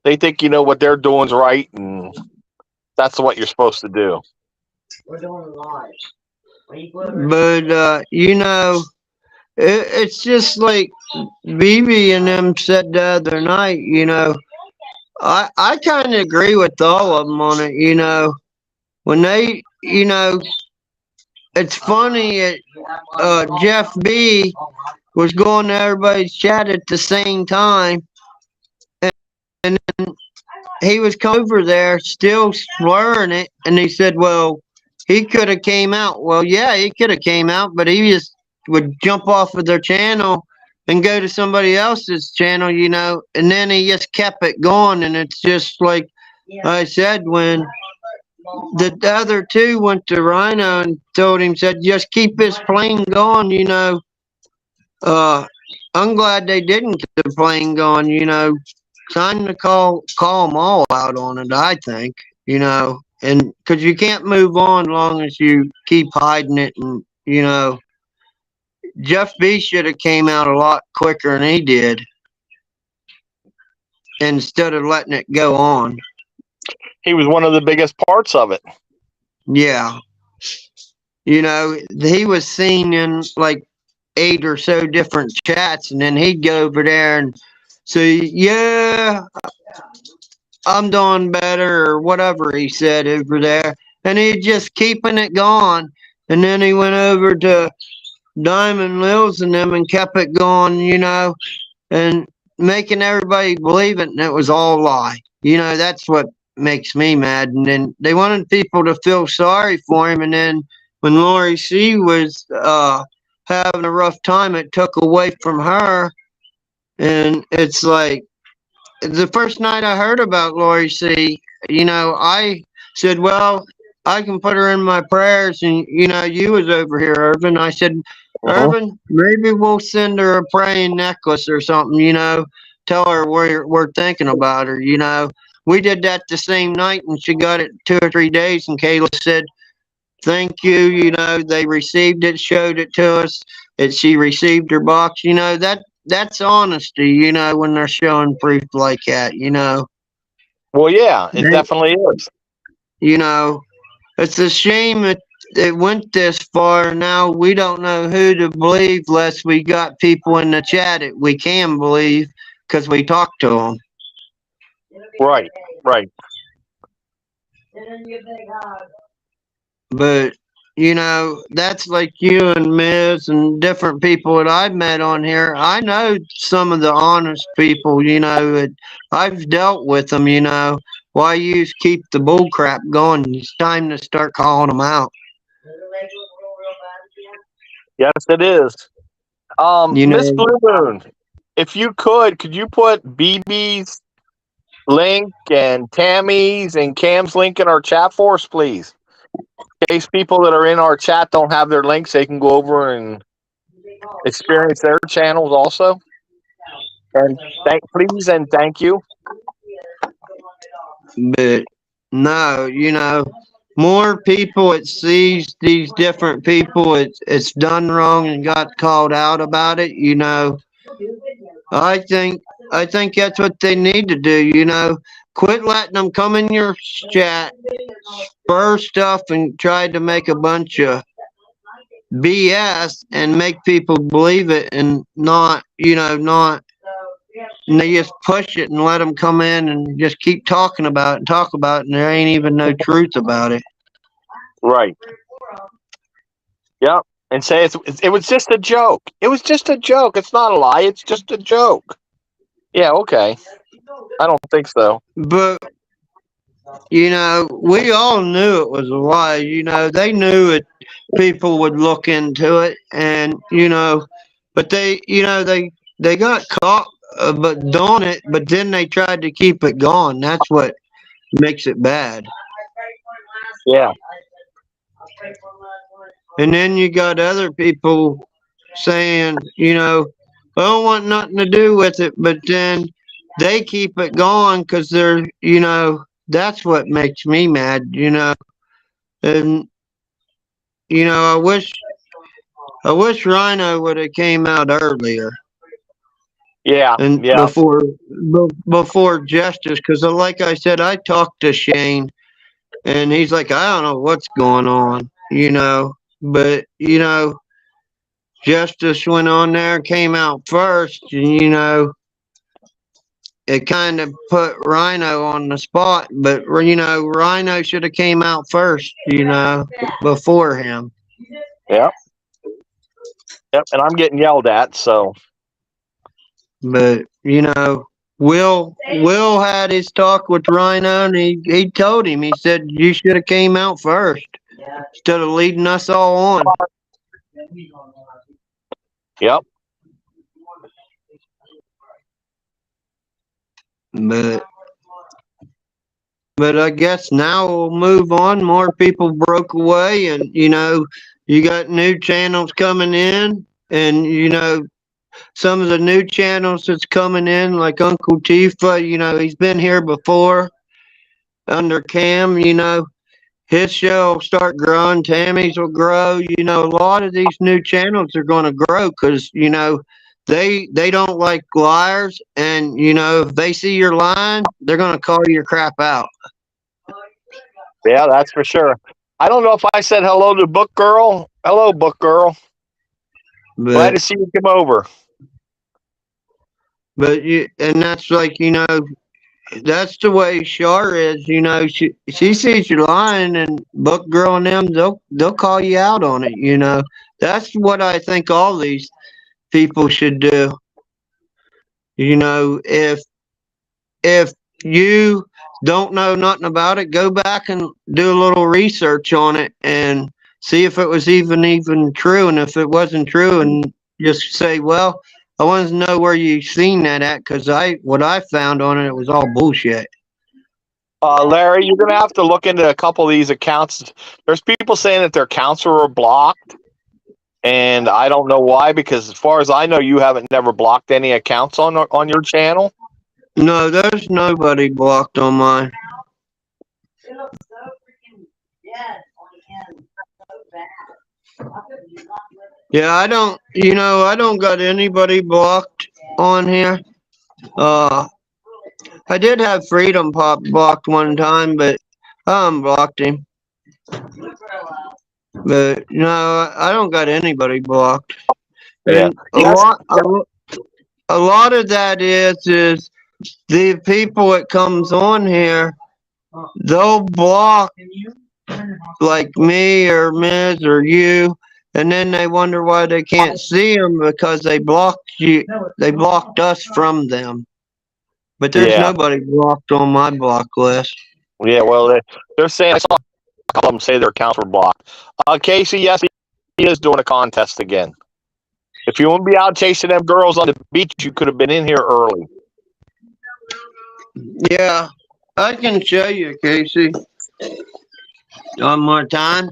They think, you know, what they're doing is right, and that's what you're supposed to do. We're doing live. But you know, it's just like BB and them said the other night. You know, I kind of agree with all of them on it. You know, when they, you know, it's funny that Jeff B was going to everybody's chat at the same time, and then he was come over there still slurring it, and he said, "Well, he could have came out." Well, yeah, he could have came out, but he just would jump off of their channel and go to somebody else's channel, you know, and then he just kept it going, and it's just like I said when the other two went to Rhino and told him, said, just keep this plane going, you know. I'm glad they didn't keep the plane going, you know. Time to call them all out on it, I think, you know, and because you can't move on long as you keep hiding it, and you know, Jeff B should have came out a lot quicker than he did, instead of letting it go on. He was one of the biggest parts of it. Yeah, you know, he was seen in like 8 or so different chats, and then he'd go over there and say, yeah, I'm doing better, or whatever he said over there. And he'd just keeping it going. And then he went over to Diamond Lils and them and kept it going, you know, and making everybody believe it, and it was all a lie. You know, that's what makes me mad. And then they wanted people to feel sorry for him, and then when Lori C was having a rough time, it took away from her. And it's like, the first night I heard about Lori C, you know, I said, well, I can put her in my prayers. And, you know, you was over here, Irvin. I said, Irvin, maybe we'll send her a praying necklace or something, you know, tell her we're thinking about her, you know. We did that the same night, and she got it 2 or 3 days, and Kayla said, thank you, you know, they received it, showed it to us, and she received her box, you know, that's honesty, you know, when they're showing proof like that, you know. Well, yeah, it definitely is. You know, it's a shame it went this far. Now we don't know who to believe unless we got people in the chat that we can believe because we talk to them. Right, right. But, you know, that's like you and Miz and different people that I've met on here. I know some of the honest people, you know, that I've dealt with them, you know. Why you keep the bull crap going? It's time to start calling them out. Yes, it is. You know, Miss Blue Moon, if you could you put BB's link and Tammy's and Cam's link in our chat for us, please? In case people that are in our chat don't have their links, they can go over and experience their channels also. And please and thank you. but no, you know, more people it sees these different people it's done wrong and got called out about it, you know. I think that's what they need to do, you know. Quit letting them come in your chat, spur stuff, and try to make a bunch of BS and make people believe it, and not, you know, and they just push it and let them come in and just keep talking about it and talk about it, and there ain't even no truth about it. Right. Yep. and say it was just a joke. It was just a joke. It's not a lie. It's just a joke. Yeah, okay. I don't think so. But you know, we all knew it was a lie. You know, they knew it. People would look into it, and you know, but they got caught, but doing it. But then they tried to keep it going. That's what makes it bad. Yeah. And then you got other people saying, you know, I don't want nothing to do with it, but then they keep it going because they're, you know, that's what makes me mad, you know. And you know, I wish Rhino would have came out earlier Yeah. and Yeah. before Justice, because like I said, I talked to Shane, and he's like, I don't know what's going on, you know, but you know, Justice went on there, came out first, and you know, it kind of put Rhino on the spot. But you know, Rhino should have came out first, you know, before him. Yep. Yep. And I'm getting yelled at, so But you know, Will had his talk with Rhino, and he told him, he said, you should have came out first instead of leading us all on. yep. But I guess now we'll move on. More people broke away, and you know, you got new channels coming in, and you know, some of the new channels that's coming in, like Uncle Tifa, you know, he's been here before under Cam, you know, his show will start growing, Tammy's will grow. You know, a lot of these new channels are going to grow because, you know, they don't like liars, and you know, if they see you're lying, they're going to call your crap out. Yeah, that's for sure. I don't know if I said hello to Book Girl. Hello, Book Girl. Glad to But see you come over. and that's like, you know, that's the way Shar is. You know, she sees you lying, and Book Girl and them, they'll call you out on it. You know, that's what I think all these people should do. You know, if you don't know nothing about it, go back and do a little research on it and see if it was even true. And if it wasn't true, and just say, well, I want to know where you seen that at, because what I found on it was all bullshit. Larry, you're gonna have to look into a couple of these accounts. There's people saying that their accounts were blocked, and I don't know why. Because as far as I know, you haven't never blocked any accounts on your channel. No, there's nobody blocked on mine. Yeah, I don't, you know, I don't got anybody blocked on here. I did have Freedom Pop blocked one time, but I unblocked him. But no, I don't got anybody blocked. Yeah. And a lot of that is the people that comes on here, they'll block like me or Miz or you, and then they wonder why they can't see them because they blocked you. They blocked us from them. But there's Yeah. nobody blocked on my block list. Yeah, well, they're saying I saw a couple of them say their accounts were blocked. Casey, yes, he is doing a contest again. If you want to be out chasing them girls on the beach, you could have been in here early. Yeah, I can show you, Casey. One more time.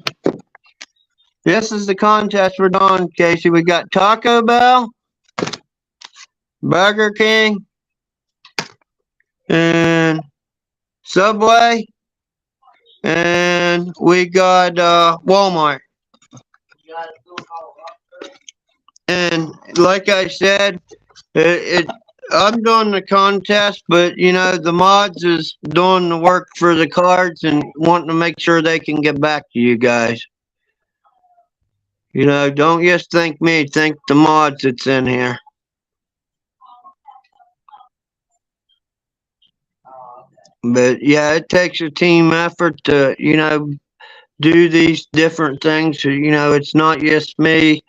This is the contest we're doing, Casey. We got Taco Bell, Burger King, and Subway, and we got Walmart. And like I said, I'm doing the contest, but you know, the mods is doing the work for the cards and wanting to make sure they can get back to you guys. You know, don't just think me, think the mods that's in here. But yeah, it takes a team effort to, you know, do these different things. So, you know, it's not just me.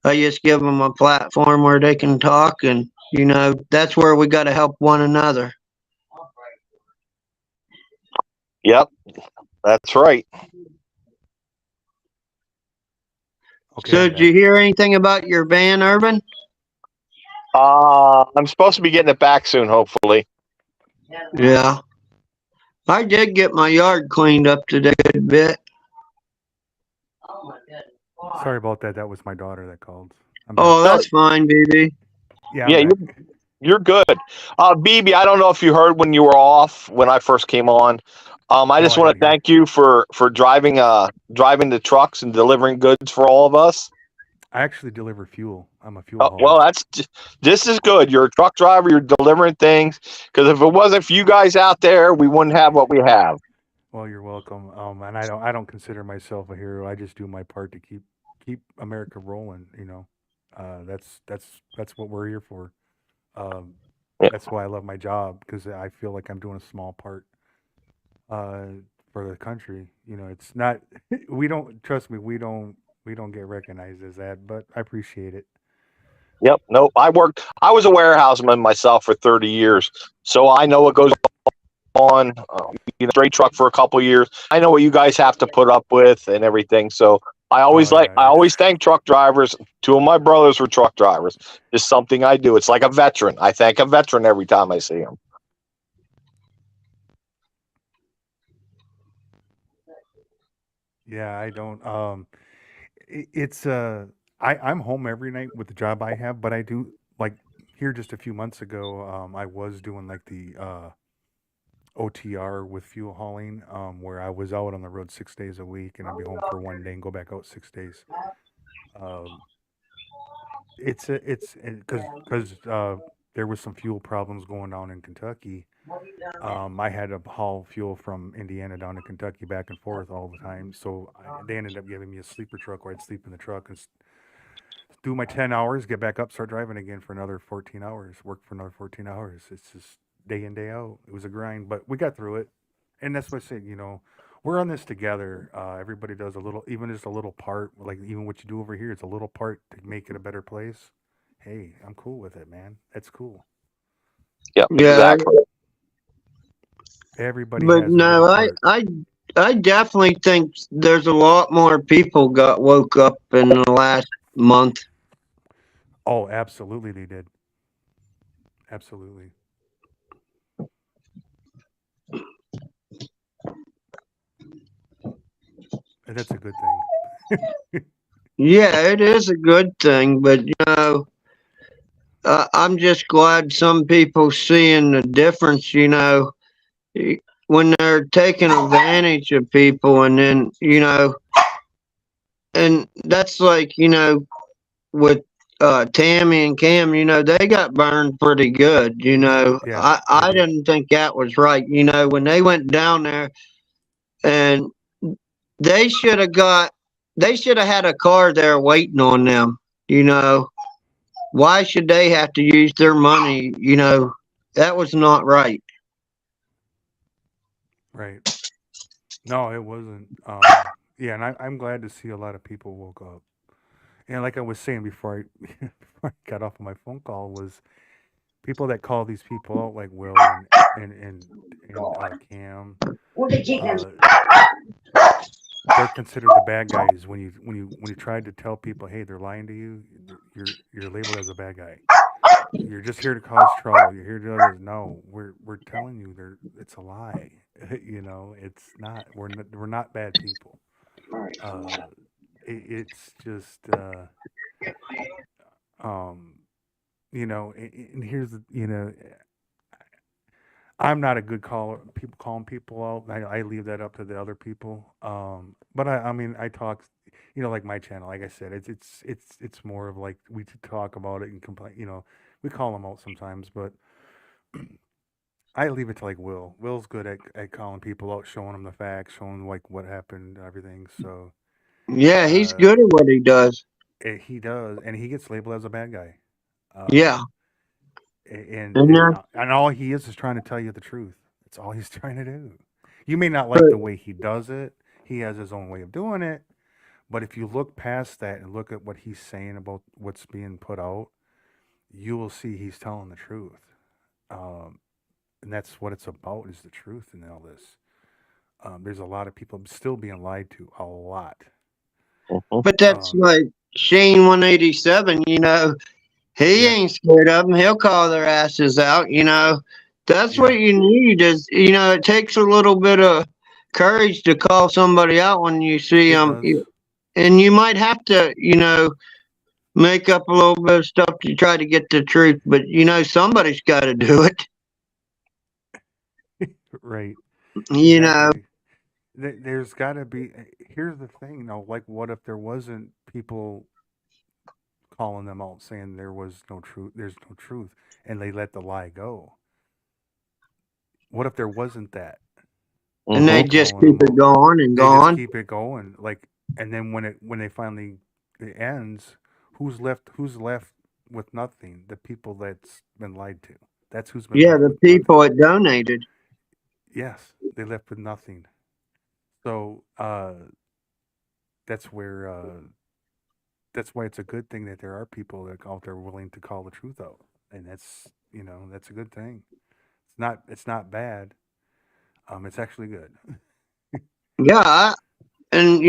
I just give them a platform where they can talk, and you know, that's where we got to help one another. Yep, that's right. Okay, So, I'm did you back. hear anything about your van, Urban? I'm supposed to be getting it back soon, hopefully. Yeah, I did get my yard cleaned up today a good bit. Oh my goodness. Sorry Why? about that. That was my daughter that called. I'm back. Oh, that's fine, baby. Yeah, I'm Yeah, back. you're good. BB, I don't know if you heard when you were off when I first came on. I No, just I want didn't to hear. thank you for driving the trucks and delivering goods for all of us. I actually deliver fuel. I'm a fuel Well, hauler. that's just as good. You're a truck driver. You're delivering things. Because if it wasn't for you guys out there, we wouldn't have what we have. Well, you're welcome. And I don't consider myself a hero. I just do my part to keep America rolling. You know, that's what we're here for. Um, Yeah. that's why I love my job because I feel like I'm doing a small part uh, for the country. You know, it's not. We don't trust me. We don't get recognized as that, but I appreciate it. Yep. No, I was a warehouseman myself for 30 years, so I know what goes on. Straight truck for a couple of years. I know what you guys have to put up with and everything. So Oh yeah, I it's always thank truck drivers. Two of my brothers were truck drivers. It's something I do. It's like a veteran. I thank a veteran every time I see him. yeah. I don't. It's I'm home every night with the job I have, but I do like here just a few months ago. I was doing like the OTR with fuel hauling, where I was out on the road 6 days a week, and I'd be home for 1 day and go back out 6 days. Um, it's because there was some fuel problems going on in Kentucky. I had to haul fuel from Indiana down to Kentucky back and forth all the time, so they ended up giving me a sleeper truck where I'd sleep in the truck and do my 10 hours, get back up, start driving again for another 14 hours, work for another 14 hours. It's just day in, day out. It was a grind, but we got through it. And that's what I said, we're on this together. Everybody does a little, even just a little part, like even what you do over here, it's a little part to make it a better place. Hey, I'm cool with it, man. That's cool. Yep, Yeah, exactly. Everybody but has a no, little part. I definitely think there's a lot more people got woke up in the last month. Oh, absolutely, they did. Absolutely. And that's a good thing. Yeah, it is a good thing, but you know, I'm just glad some people seeing the difference. You know, when they're taking advantage of people, and then you know, and that's like you know with Tammy and Cam, you know, they got burned pretty good. You know, Yeah, they I did. didn't think that was right. You know, when they went down there and they should have got, they should have had a car there waiting on them. You know, why should they have to use their money? You know, that was not right. Right. No, it wasn't. Yeah, and I'm glad to see a lot of people woke up. And like I was saying before I before I got off of my phone call was people that call these people out like Will and and and Cam. Uh, they're considered the bad guys when you try to tell people, hey, they're lying to you. You're labeled as a bad guy. You're just here to cause trouble. You're here to do this. No, we're telling you, it's a lie. It's not. We're not bad people. Uh, it's just um and here's I'm not a good caller. People calling people out. I leave that up to the other people. But I mean, I talk, like my channel. Like I said, it's more of like we talk about it and complain. We call them out sometimes, but I leave it to like Will. Will's good at calling people out, showing them the facts, showing like what happened, everything. So Yeah, he's uh, good at what he does. he does, and he gets labeled as a bad guy. Yeah, Um, and and and there, uh, and all he is trying to tell you the truth. That's all he's trying to do. You may not like but the way he does it. He has his own way of doing it. But if you look past that and look at what he's saying about what's being put out, you will see he's telling the truth. Um, and that's what it's about, is the truth in all this. There's a lot of people still being lied to, a lot. Mhm. But that's Um, like Shane 187, he yeah, ain't scared of them. He'll call their asses out, That's yeah, what you need is, it takes a little bit of courage to call somebody out when you see it them. does. And you might have to, make up a little bit of stuff to try to get the truth, but somebody's got to do it, Right, you know. exactly. There's got to be. Here's the thing, like, what if there wasn't people calling them out saying there was no truth, there's no truth, and they let the lie go? What if there wasn't that? And they People Mhm. just calling keep them it out. going and They just going. keep it going, like, and then when they finally it ends, who's left? Who's left with nothing? The people that's been lied to. That's who's been Yeah, left the with people nothing. that donated. Yes, they left with nothing. So that's where that's why it's a good thing that there are people that out there willing to call the truth out, and that's a good thing. It's not bad. It's actually good. Yeah, and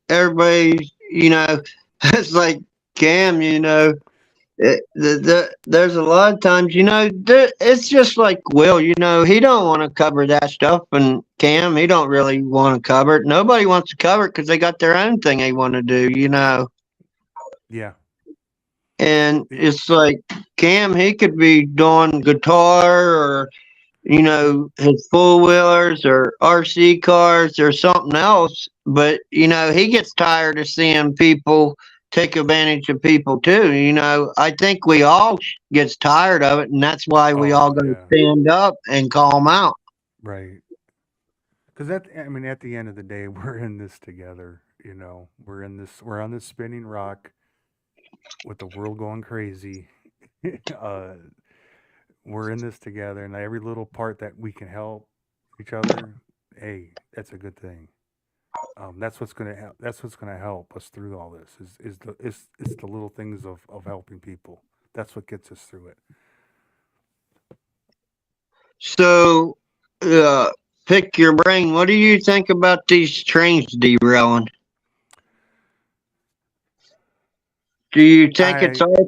everybody, it's like Cam, there's a lot of times, it's just like Will, he don't want to cover that stuff, and Cam, he don't really want to cover it. Nobody wants to cover it because they got their own thing they want to do. Yeah. And It, it's like Cam, he could be doing guitar or his four wheelers or RC cars or something else. But, he gets tired of seeing people take advantage of people too. I think we all gets tired of it, and that's why we all oh got to yeah, stand up and call them out. right. Because at the end of the day, we're in this together. We're on this spinning rock with the world going crazy. uh, we're in this together, and every little part that we can help each other, hey, that's a good thing. That's what's gonna help us through all this. Is the little things of helping people. That's what gets us through it. So, uh, pick your brain. What do you think about these trains derailing? Do you think it's I our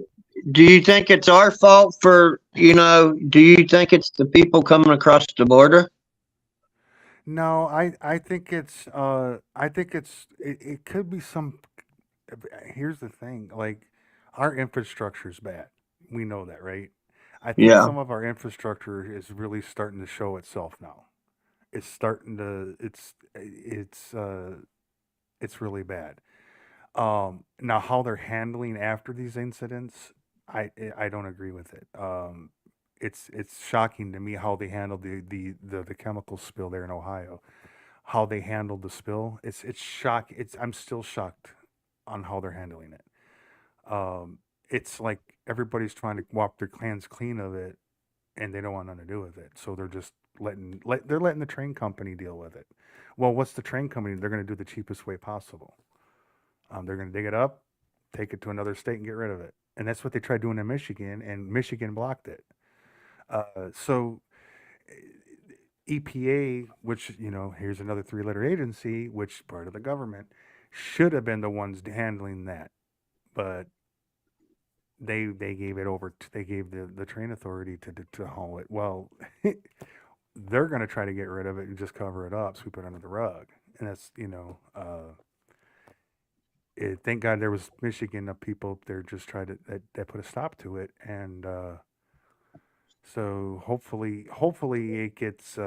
Do you think it's our fault for, do you think it's the people coming across the border? No, I think it could be some. Here's the thing, like, our infrastructure is bad. We know that, right? I think Yeah. some of our infrastructure is really starting to show itself now. It's starting to. It's really bad. Now, how they're handling after these incidents, I don't agree with it. It's shocking to me how they handled the chemical spill there in Ohio. How they handled the spill, it's shock. I'm still shocked on how they're handling it. It's like everybody's trying to wipe their hands clean of it, and they don't want nothing to do with it. So they're just they're letting the train company deal with it. Well, what's the train company? They're going to do the cheapest way possible. They're going to dig it up, take it to another state, and get rid of it. And that's what they tried doing in Michigan, and Michigan blocked it. So EPA, which, here's another three-letter agency, which part of the government, should have been the ones handling that, but they gave it over. They gave the train authority to haul it. Well, they're going to try to get rid of it and just cover it up, sweep it under the rug, and that's thank God there was Michigan of people there just tried to that put a stop to it, and so hopefully it gets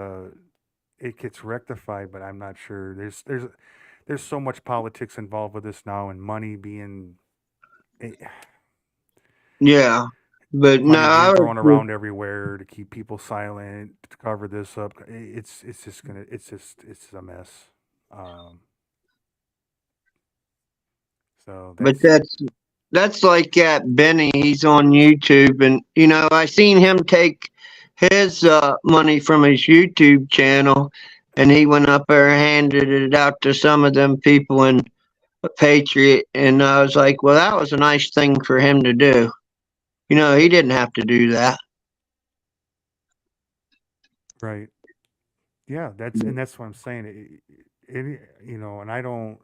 rectified, but I'm not sure. There's so much politics involved with this now, and money being eh, Yeah. But no, money I being thrown was, around everywhere to keep people silent, to cover this up. It's a mess. Um, so but that's that's like that Benny. He's on YouTube, and I seen him take his money from his YouTube channel, and he went up there and handed it out to some of them people in Patriot, and I was like, well, that was a nice thing for him to do. He didn't have to do that. Right. Yeah, that's what I'm saying. And I don't,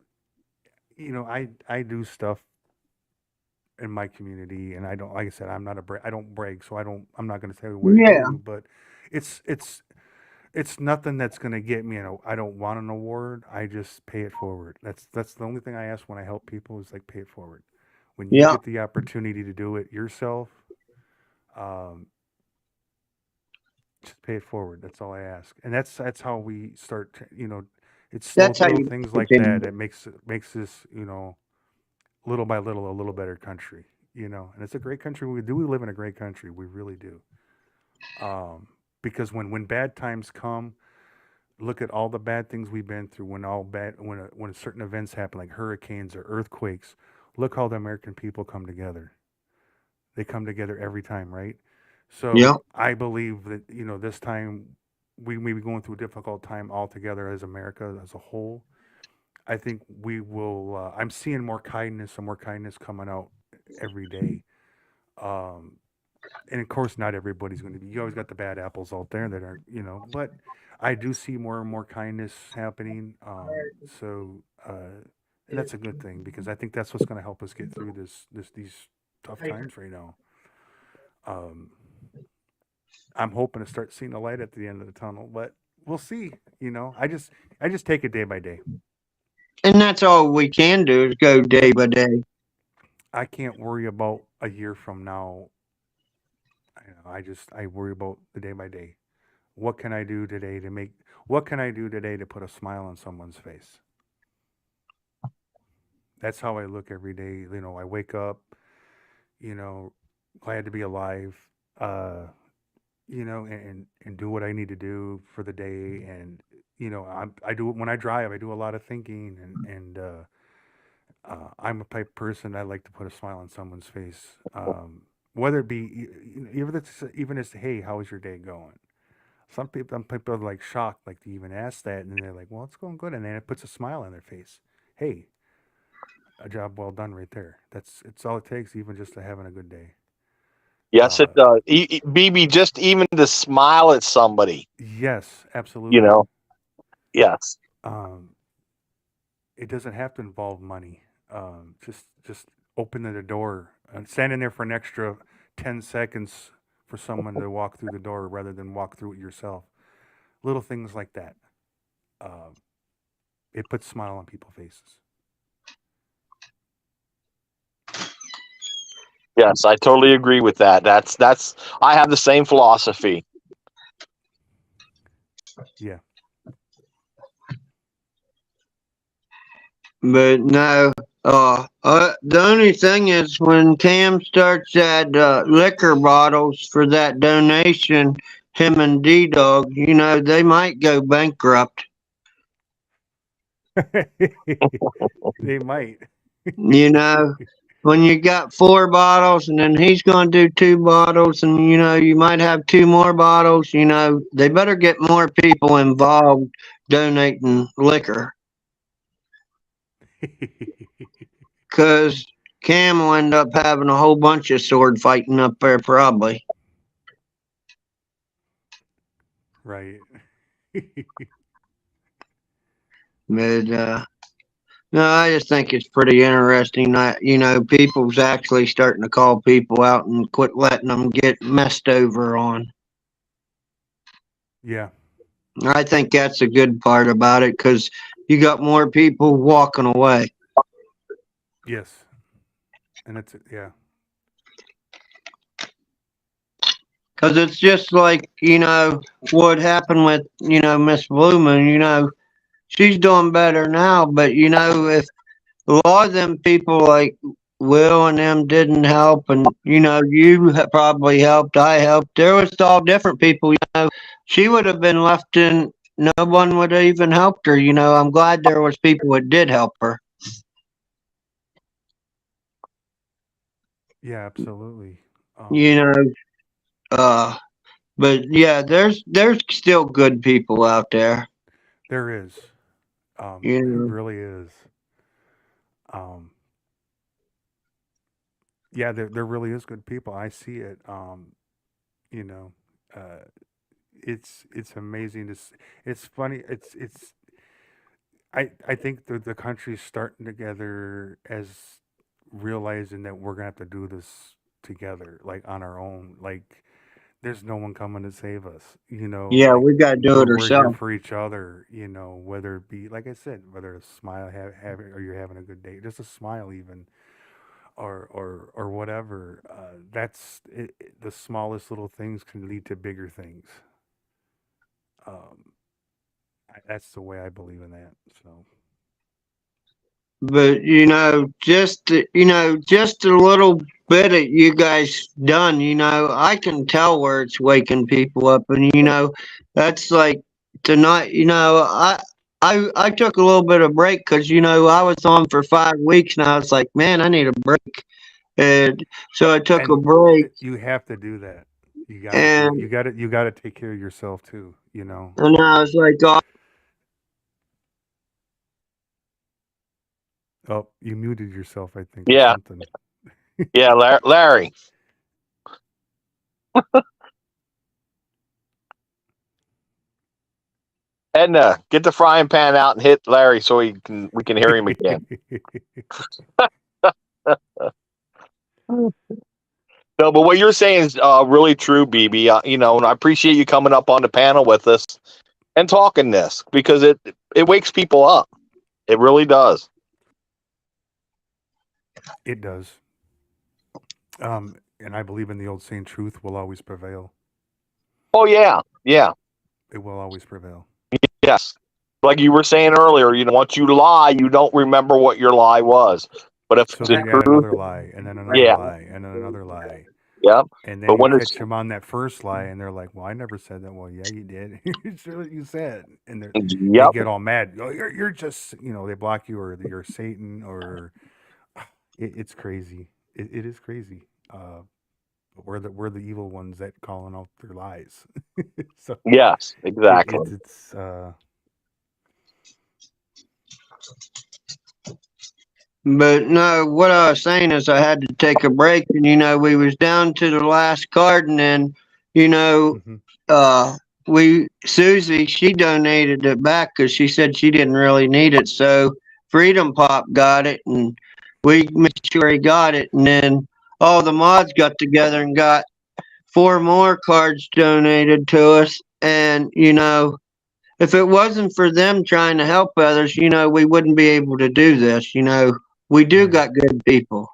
I do stuff in my community, and I don't, like I said, I don't brag, so I'm not going to tell you what I Yeah, do, but it's it's it's nothing that's going to get me. I don't want an award. I just pay it forward. That's the only thing I ask when I help people is like pay it forward. When you yeah, get the opportunity to do it yourself, um, just pay it forward. That's all I ask, and that's how we start. It's that's how little you things like continue. that that makes this little by little a little better country. And it's a great country. We live in a great country. We really do. Um, because when bad times come, look at all the bad things we've been through. When certain events happen like hurricanes or earthquakes, look how the American people come together. They come together every time, right? Yeah, So I believe that this time we may be going through a difficult time altogether as America as a whole. I think we will. I'm seeing more kindness and more kindness coming out every day. Um, and of course, not everybody's going to be. You always got the bad apples out there that are, but I do see more and more kindness happening. And that's a good thing because I think that's what's going to help us get through these tough times right now. Um, I'm hoping to start seeing the light at the end of the tunnel, but we'll see. I just take it day by day. and that's all we can do is go day by day. I can't worry about a year from now. I worry about the day by day. What can I do today to make? What can I do today to put a smile on someone's face? That's how I look every day. I wake up, you know, glad to be alive. Uh, and do what I need to do for the day. And I do when I drive. I do a lot of thinking, and I'm a type of person I like to put a smile on someone's face. Whether it be even as hey, how is your day going? Some people are like shocked, like to even ask that, and then they're like, "Well, it's going good," and then it puts a smile on their face. Hey, a job well done right there. It's all it takes, even just to having a good day. Yes, it Uh, does. BB, just even to smile at somebody, yes, you absolutely. know. Yes. Um, it doesn't have to involve money. Just opening the door and standing there for an extra 10 seconds for someone to walk through the door rather than walk through it yourself. Little things like that. Um, it puts a smile on people's faces. Yes, I totally agree with that. That's I have the same philosophy. Yeah. But no, the only thing is when Cam starts that liquor bottles for that donation, him and D Dog, they might go bankrupt. They might. You know, when you got 4 bottles and then he's going to do 2 bottles, and you might have 2 more bottles. They better get more people involved donating liquor, because Cam will end up having a whole bunch of sword fighting up there probably. Right. But no, I just think it's pretty interesting that people's actually starting to call people out and quit letting them get messed over on. Yeah. I think that's a good part about it, because you got more people walking away. Yes. And it's yeah. Because it's just like what happened with Miss Blue Moon. She's doing better now, but if a lot of them people like Will and them didn't help, and you probably helped, I helped. There was all different people. She would have been left in. No one would have even helped her. I'm glad there was people that did help her. Yeah, absolutely. You know, uh, but yeah, there's still good people out there. There is. You It know, really is. Um, yeah, there really is good people. I see it. You know, uh, it's amazing to. It's funny. It's. I think the country's starting together as realizing that we're gonna have to do this together, like on our own. Like there's no one coming to save us. yeah, Like we got to do it we're here ourselves. for each other. Whether it be like I said, whether a smile, or you're having a good day, just a smile, even, or whatever. That's it, the smallest little things can lead to bigger things. Um, that's the way I believe in that. So But just a little bit of you guys done. I can tell where it's waking people up, and that's like tonight. I took a little bit of break because I was on for 5 weeks, and I was like, man, I need a break, and so I took a and break, you have to do that. You got to do. and You got to take care of yourself too. and I was like, oh, Oh, you muted yourself, I think, or Yeah, something. yeah, Larry. Edna, get the frying pan out and hit Larry so we can hear him again. No, but what you're saying is really true, BB. And I appreciate you coming up on the panel with us and talking this because it wakes people up. It really does. It does. And I believe in the old saying, truth will always prevail. Oh yeah, yeah, It will always prevail. yes. Like you were saying earlier, once you lie, you don't remember what your lie was. But if So it's the they add truth, another lie, and then another yeah, lie, and then another lie. yeah. And then But you when it's catch them on that first lie, and they're like, "Well, I never said that." Well, yeah, you did. It's what you said, and they yep, get all mad. Oh, you're just they block you, or you're Satan, or it's crazy. It is crazy. We're the evil ones that calling out their lies. So yes, exactly. it's but no, what I was saying is I had to take a break, and we was down to the last card, and then you know hmm uh we Susie, she donated it back because she said she didn't really need it, so Freedom Pop got it, and we made sure he got it, and then all the mods got together and got 4 more cards donated to us, and if it wasn't for them trying to help others, we wouldn't be able to do this. We do right. got good people.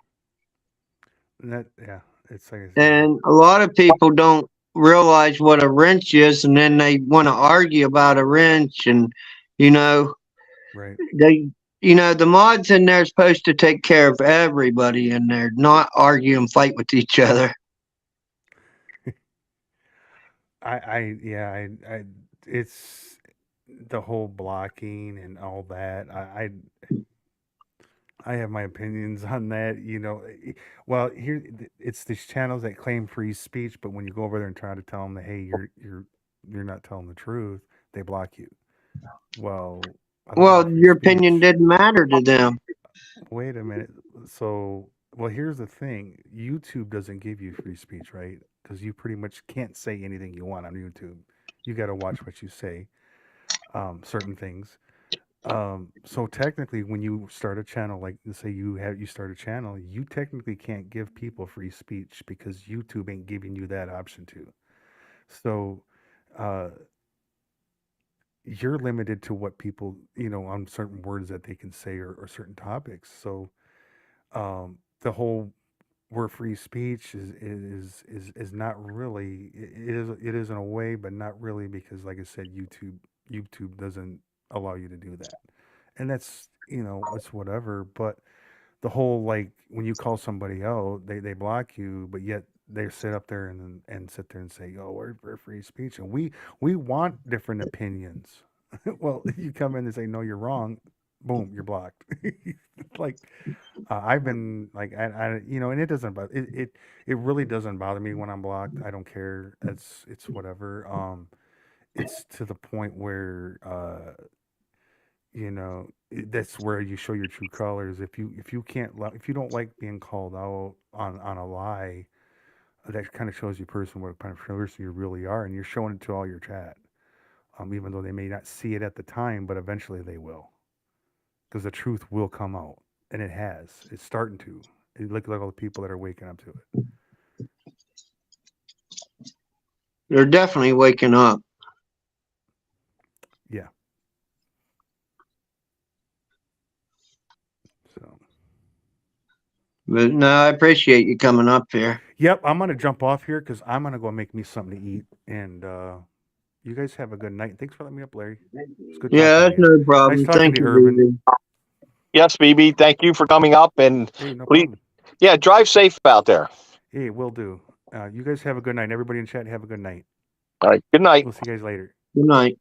That yeah, it's like And a lot of people don't realize what a wrench is, and then they want to argue about a wrench. And, you know, right. the mods in there are supposed to take care of everybody in there, not argue and fight with each other. I yeah, it's the whole blocking and all that. I have my opinions on that. Well, here it's these channels that claim free speech, but when you go over there and try to tell them that hey, you're not telling the truth, they block you. Well, I don't want Well, free your opinion speech. didn't matter to them. Wait a minute. So, well, here's the thing. YouTube doesn't give you free speech, right? Because you pretty much can't say anything you want on YouTube. You got to watch what you say, certain things. So technically, when you start a channel, like let's say you start a channel, you technically can't give people free speech because YouTube ain't giving you that option to. So, uh, you're limited to what people, on certain words that they can say or certain topics. So, the whole where free speech is not really it is in a way, but not really because like I said, YouTube doesn't allow you to do that, and that's it's whatever. But the whole like when you call somebody out, they block you, but yet they sit up there and sit there and say, "Oh, we're free speech," and we want different opinions. Well, you come in and say, "No, you're wrong." Boom, you're blocked. Like I've been like and it doesn't bother it really doesn't bother me when I'm blocked. I don't care. It's whatever. It's to the point where that's where you show your true colors. If you if you don't like being called out on a lie, that kind of shows you what kind of person you really are, and you're showing it to all your chat. Even though they may not see it at the time, but eventually they will, because the truth will come out, and it has. It's starting to. Look at all the people that are waking up to it. They're definitely waking up. Yeah. So. But no, I appreciate you coming up here. Yep, I'm gonna jump off here because I'm gonna go make me something to eat, and you guys have a good night. Thanks for letting me up, Larry. It's good Yeah, talking that's to you. no problem. Nice talking Thank to you, you, Irvin. BB. Yes, BB. Thank you for coming up, and Hey, no please, problem. yeah, drive safe out there. Hey, will do. You guys have a good night. Everybody in chat, have a good night. All right. Good night. We'll see you guys later. Good night.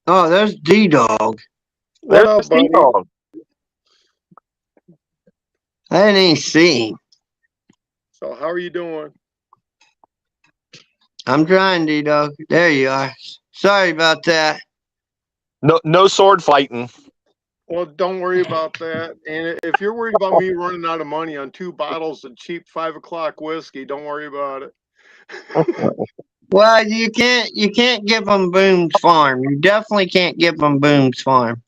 Oh, there's D-Dog. What up, There's buddy? D-Dog. I didn't even see him. So how are you doing? I'm trying, D-Dog. There you are. Sorry about that. No sword fighting. Well, don't worry about that. And if you're worried about me running out of money on 2 bottles of cheap 5 o'clock whiskey, don't worry about it. Well, you can't give them Boone's Farm. You definitely can't give them Boone's Farm.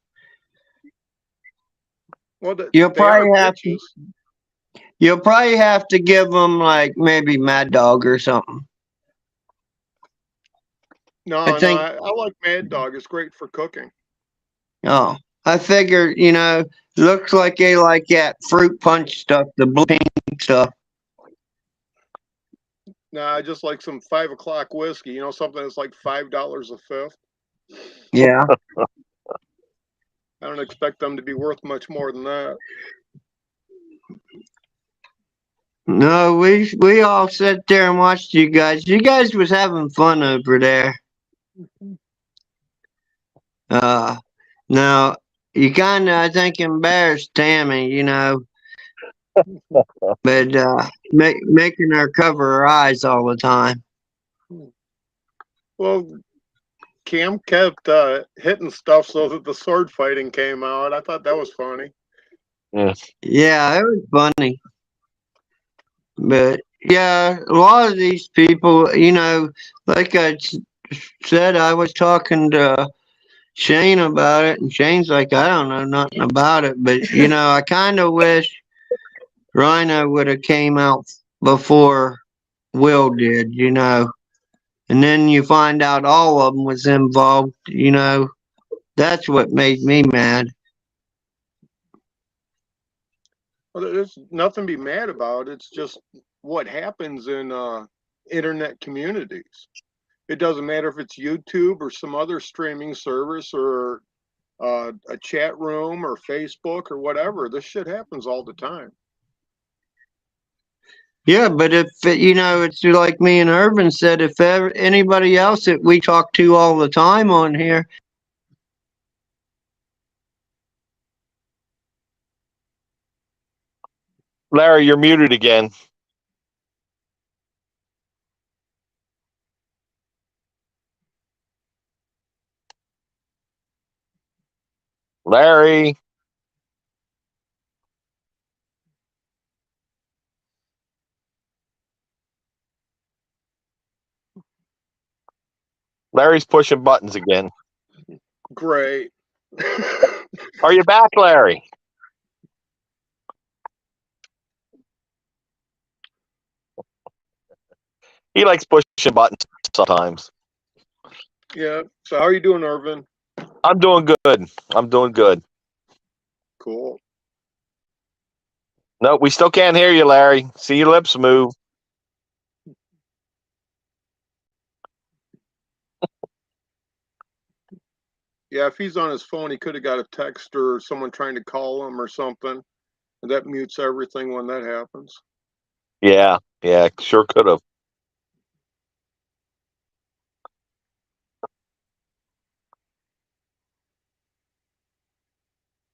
Well, You'll they are probably have to. bitches. You'll probably have to give them like maybe Mad Dog or something. No, I think. I like Mad Dog. It's great for cooking. Oh, I figure looks like they like that fruit punch stuff, the blue pink stuff. No, I just like some 5 o'clock whiskey. Something that's like $5 a fifth. Yeah. I don't expect them to be worth much more than that. No, we all sat there and watched you guys. You guys was having fun over there. Now you kind of, I think, embarrassed Tammy, but making her cover her eyes all the time. Well, Cam kept hitting stuff so that the sword fighting came out. I thought that was funny. Yeah, it was funny. But yeah, a lot of these people, like I said, I was talking to Shane about it, and Shane's like, I don't know nothing about it, but I kind of wish Rhino would have came out before Will did, and then you find out all of them was involved, that's what made me mad. Well, there's nothing to be mad about. It's just what happens in internet communities. It doesn't matter if it's YouTube or some other streaming service or a chat room or Facebook or whatever. This shit happens all the time. Yeah, but if it's like me and Irvin said, if anybody else that we talk to all the time on here. Larry, you're muted again. Larry. Larry's pushing buttons again. Great. Are you back, Larry? He likes pushing buttons sometimes. Yeah. So how are you doing, Irvin? I'm doing good. Cool. No, we still can't hear you, Larry. See your lips move. Yeah, if he's on his phone, he could have got a text or someone trying to call him or something. And that mutes everything when that happens. Yeah, sure could have.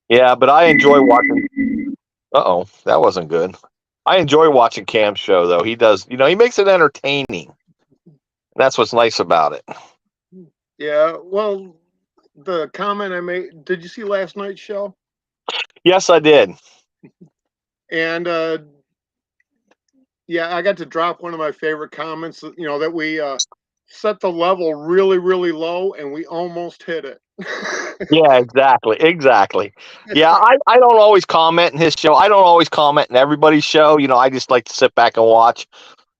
Yeah, but I enjoy watching. Uh-oh, that wasn't good. I enjoy watching Cam's show, though. He does, he makes it entertaining. That's what's nice about it. Yeah, well, the comment I made, did you see last night's show? Yes, I did. And yeah, I got to drop one of my favorite comments, that we set the level really, really low and we almost hit it. Yeah, exactly. Yeah, I don't always comment in his show. I don't always comment in everybody's show. I just like to sit back and watch.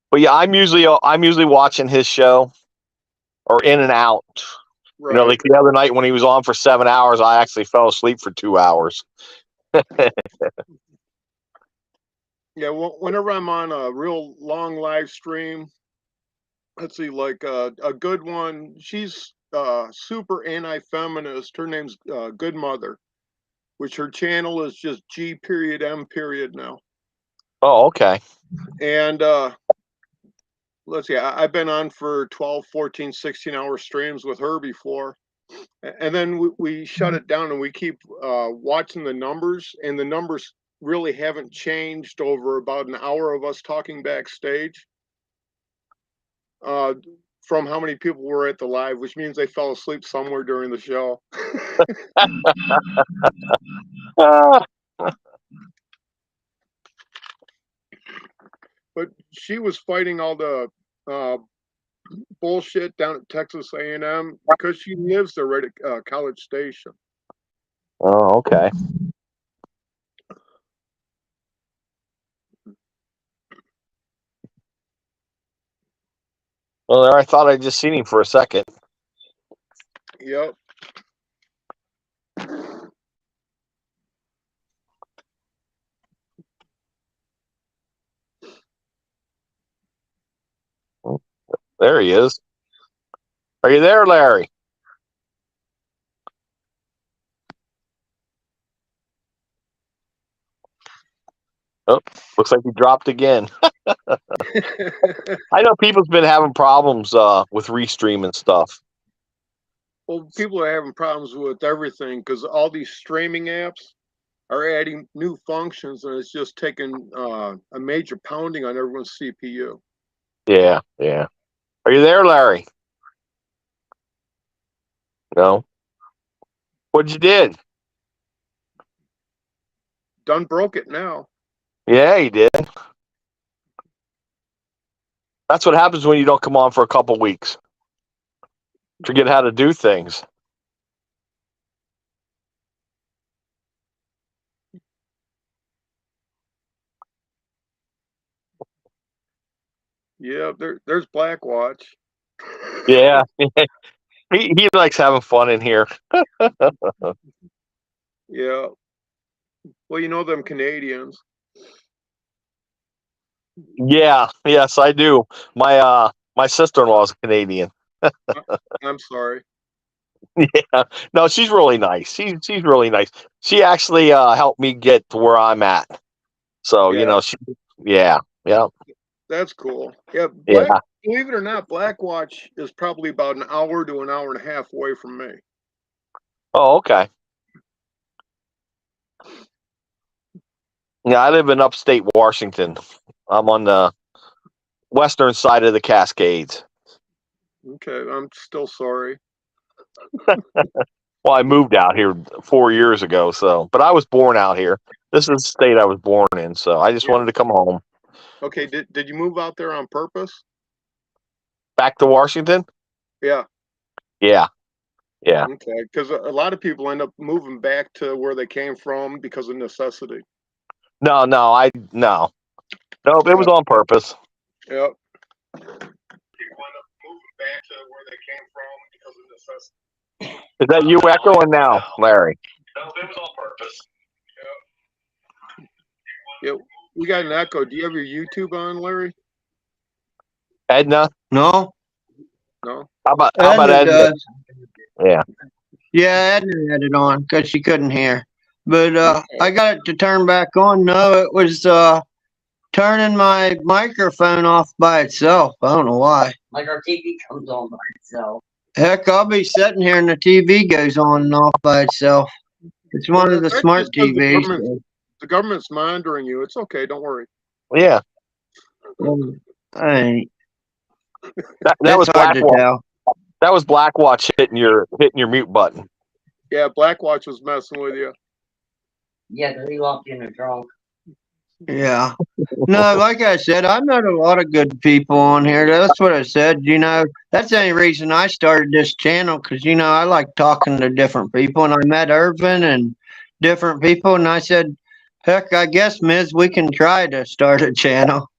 But yeah, I'm usually watching his show or in and out. Right. Like the other night when he was on for 7 hours, I actually fell asleep for 2 hours. Yeah, whenever I'm on a real long live stream, let's see, like a good one. She's super anti-feminist. Her name's Good Mother, which her channel is just G.M. now. Oh, okay. And let's see, I've been on for 12, 14, 16-hour streams with her before. And then we shut it down and we keep watching the numbers, and the numbers really haven't changed over about an hour of us talking backstage from how many people were at the live, which means they fell asleep somewhere during the show. But she was fighting all the bullshit down at Texas A&M because she lives there right at College Station. Oh, okay. Well, there, I thought I just seen him for a second. Yep. There he is. Are you there, Larry? Oh, looks like he dropped again. I know people's been having problems with Restream and stuff. Well, people are having problems with everything because all these streaming apps are adding new functions, and it's just taking a major pounding on everyone's CPU. Yeah. Are you there, Larry? No. What'd you did? Done broke it now. Yeah, he did. That's what happens when you don't come on for a couple weeks. Forget how to do things. Yeah, there's Blackwatch. Yeah. he likes having fun in here. Yeah. Well, you know them Canadians. Yeah, yes, I do. My sister-in-law is Canadian. I'm sorry. Yeah. No, she's really nice. She's really nice. She actually helped me get to where I'm at. So, Yeah. Yeah. That's cool. Yeah, Yeah. believe it or not, Blackwatch is probably about an hour to an hour and a half away from me. Oh, okay. Yeah, I live in upstate Washington. I'm on the western side of the Cascades. Okay, I'm still sorry. Well, I moved out here 4 years ago, but I was born out here. This is the state I was born in, so I just wanted to come home. Okay, did you move out there on purpose? Back to Washington? Yeah. Yeah. Okay, because a lot of people end up moving back to where they came from because of necessity. No, it was on purpose. Yep. People end up moving back to where they came from because of necessity. Is that you echoing now, Larry? No, it was on purpose. Yep. We got an echo. Do you have your YouTube on, Larry? Edna? No? No. How about Edna? does. Yeah. Yeah, Edna had it on because she couldn't hear. But I got it to turn back on. No, it was turning my microphone off by itself. I don't know why. Like our TV comes on by itself. Heck, I'll be sitting here and the TV goes on and off by itself. It's one of the That's smart just 'cause the TVs. government's- the government's monitoring you. It's okay. Don't worry. Yeah, Hey, that it's was hard to Blackwatch. tell. That was Blackwatch hitting your mute button. Yeah, Blackwatch was messing with you. Yeah, 'cause he locked you in the trunk. Yeah. No, like I said, I met a lot of good people on here. That's what I said. That's the only reason I started this channel because, I like talking to different people. And I met Irvin and different people. And I said, heck, I guess, Miz, we can try to start a channel.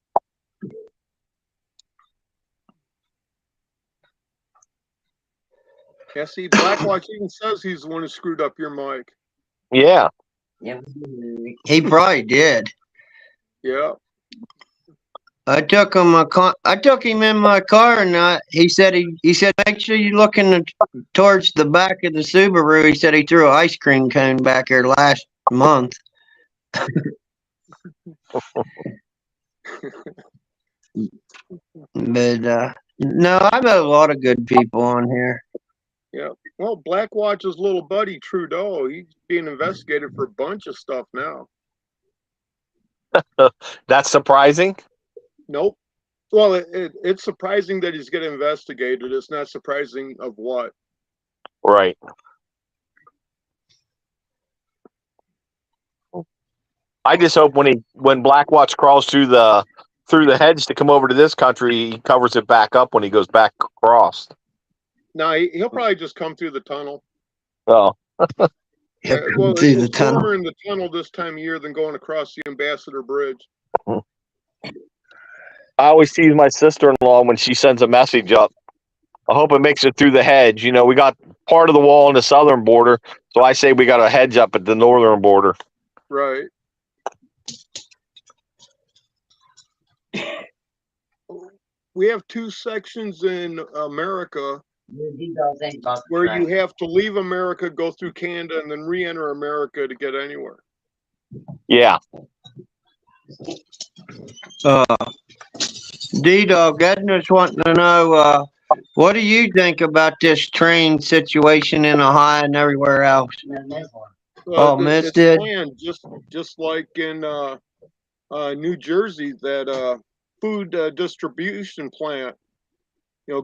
Yeah, see, Blackwatch even says he's the one who screwed up your mic. Yeah. Yeah. He probably did. Yeah. I took him in my car, and he said make sure you look towards the back of the Subaru. He said he threw an ice cream cone back there last month. But no, I met a lot of good people on here. Yeah. Well, Blackwatch's little buddy Trudeau, he's being investigated for a bunch of stuff now. That's surprising. Nope. Well, it's surprising that he's getting investigated. It's not surprising of what. Right. I just hope when Blackwatch crawls through the hedge to come over to this country, he covers it back up when he goes back across. No, he'll probably just come through the tunnel. Oh. Well, Through the it's tunnel. warmer in the tunnel this time of year than going across the Ambassador Bridge. I always tease my sister-in-law when she sends a message up. I hope it makes it through the hedge. We got part of the wall on the southern border, so I say we got a hedge up at the northern border. Right. We have two sections in America where you have to leave America, go through Canada, and then re-enter America to get anywhere. Yeah. D-Dog, Edna's wanting to know, what do you think about this train situation in Ohio and everywhere else? Miss did? Planned, just like in New Jersey, that food distribution plant,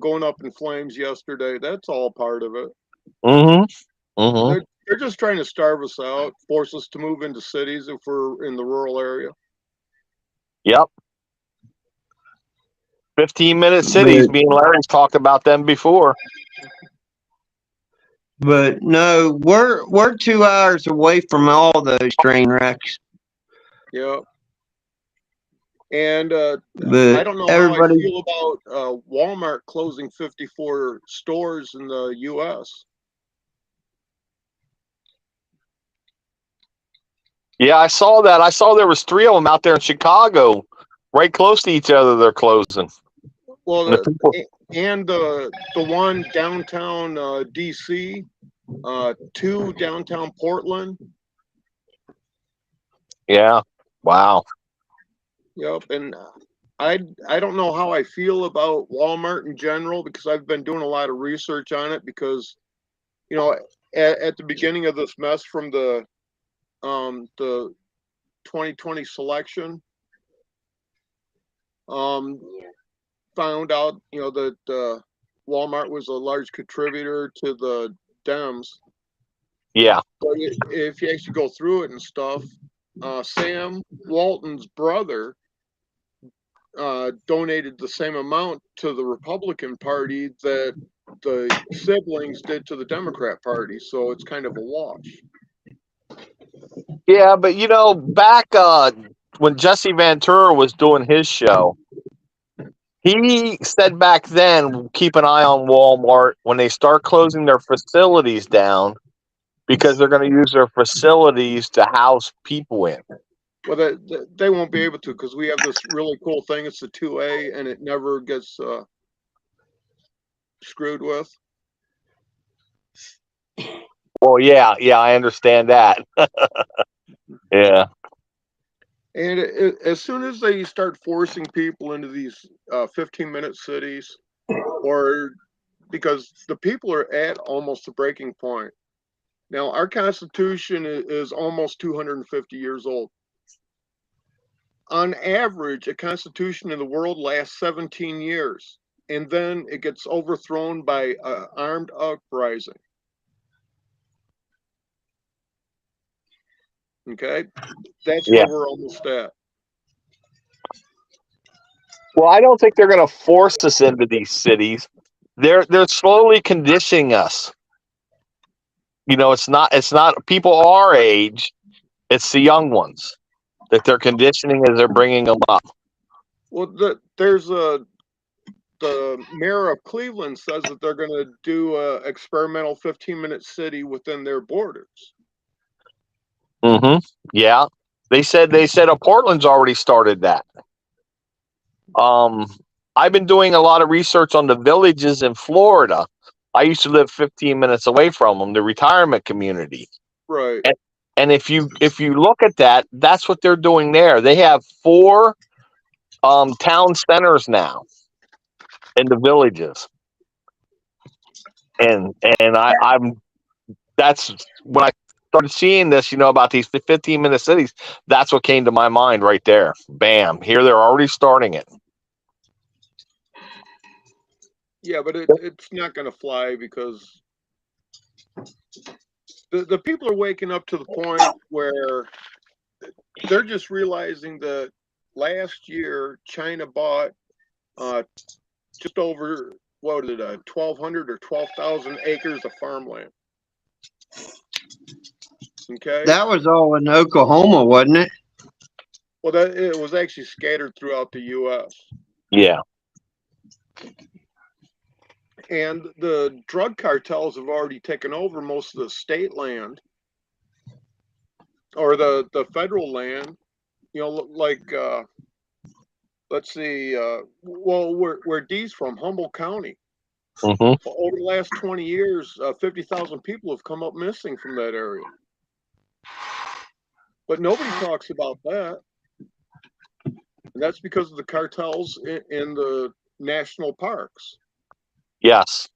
going up in flames yesterday. That's all part of it. Mm-hmm. Mm-hmm. They're just trying to starve us out, force us to move into cities if we're in the rural area. Yep. 15-minute cities. Me and Larry's talked about them before. But no, we're 2 hours away from all those train wrecks. Yeah. And But I don't know how I feel about Walmart closing 54 stores in the U.S. Yeah, I saw that. I saw there was 3 of them out there in Chicago, right close to each other. They're closing. Well, and the one downtown D.C., 2 downtown Portland. Yeah. Wow. Yep. And I don't know how I feel about Walmart in general because I've been doing a lot of research on it because, at the beginning of this mess from the 2020 selection, found out, that Walmart was a large contributor to the Dems. Yeah. But if you actually go through it and stuff, Sam Walton's brother donated the same amount to the Republican Party that the siblings did to the Democrat Party. So it's kind of a wash. Yeah, but back when Jesse Ventura was doing his show, he said back then, keep an eye on Walmart when they start closing their facilities down because they're going to use their facilities to house people in. Well, they won't be able to because we have this really cool thing. It's a 2A and it never gets screwed with. Well, yeah, I understand that. Yeah. And as soon as they start forcing people into these 15-minute cities, or because the people are at almost the breaking point. Now, our Constitution is almost 250 years old. on average, a constitution in the world lasts 17 years, and then it gets overthrown by an armed uprising. Okay, that's Yeah. where we're almost at. Well, I don't think they're going to force us into these cities. They're slowly conditioning us. You know, it's not people our age. It's the young ones that they're conditioning as they're bringing them up. Well, the mayor of Cleveland says that they're going to do a experimental 15-minute city within their borders. Mm-hmm. Yeah, they said Portland's already started that. I've been doing a lot of research on the villages in Florida. I used to live 15 minutes away from them, the retirement community. Right. And if you look at that, that's what they're doing there. They have 4 town centers now in the villages. And I'm that's when I started seeing this, about these 15-minute cities, that's what came to my mind right there. Bam, here they're already starting it. Yeah, but it's not going to fly because the people are waking up to the point where they're just realizing that last year China bought just over 1,200 or 12,000 acres of farmland. Okay. That was all in Oklahoma, wasn't it? Well, it was actually scattered throughout the U.S. Yeah. And the drug cartels have already taken over most of the state land or the federal land. Like let's see, where Dee's from, Humboldt County. Mm-hmm. Over the last 20 years, 50,000 people have come up missing from that area. But nobody talks about that. And that's because of the cartels in the national parks. Yes.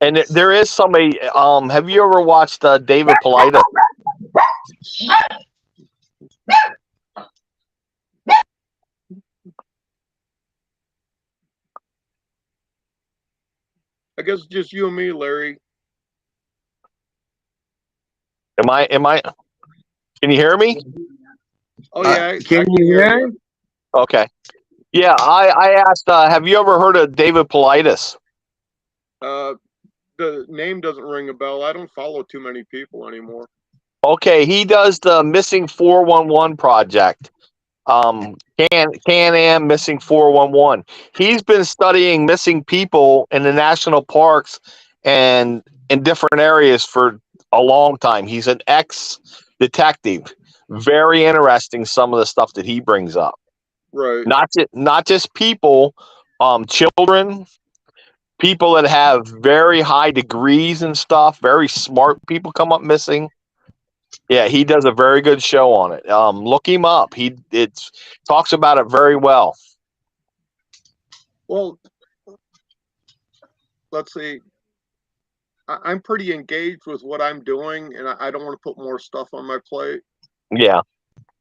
And there is somebody. Have you ever watched David Politis? I guess it's just you and me, Larry. Am I? Can you hear me? Oh yeah, I Can can you hear hear you. him? Okay. Yeah, I asked. Have you ever heard of David Politis? The name doesn't ring a bell. I don't follow too many people anymore. Okay, he does the Missing 411 project. Can-Am Missing 411. He's been studying missing people in the national parks and in different areas for a long time. He's an ex-detective. Very interesting, some of the stuff that he brings up. Right. Not just people, children, people that have very high degrees and stuff, very smart people come up missing. Yeah, he does a very good show on it. Look him up. It talks about it very well. Well, let's see. I'm pretty engaged with what I'm doing, and I don't want to put more stuff on my plate. Yeah.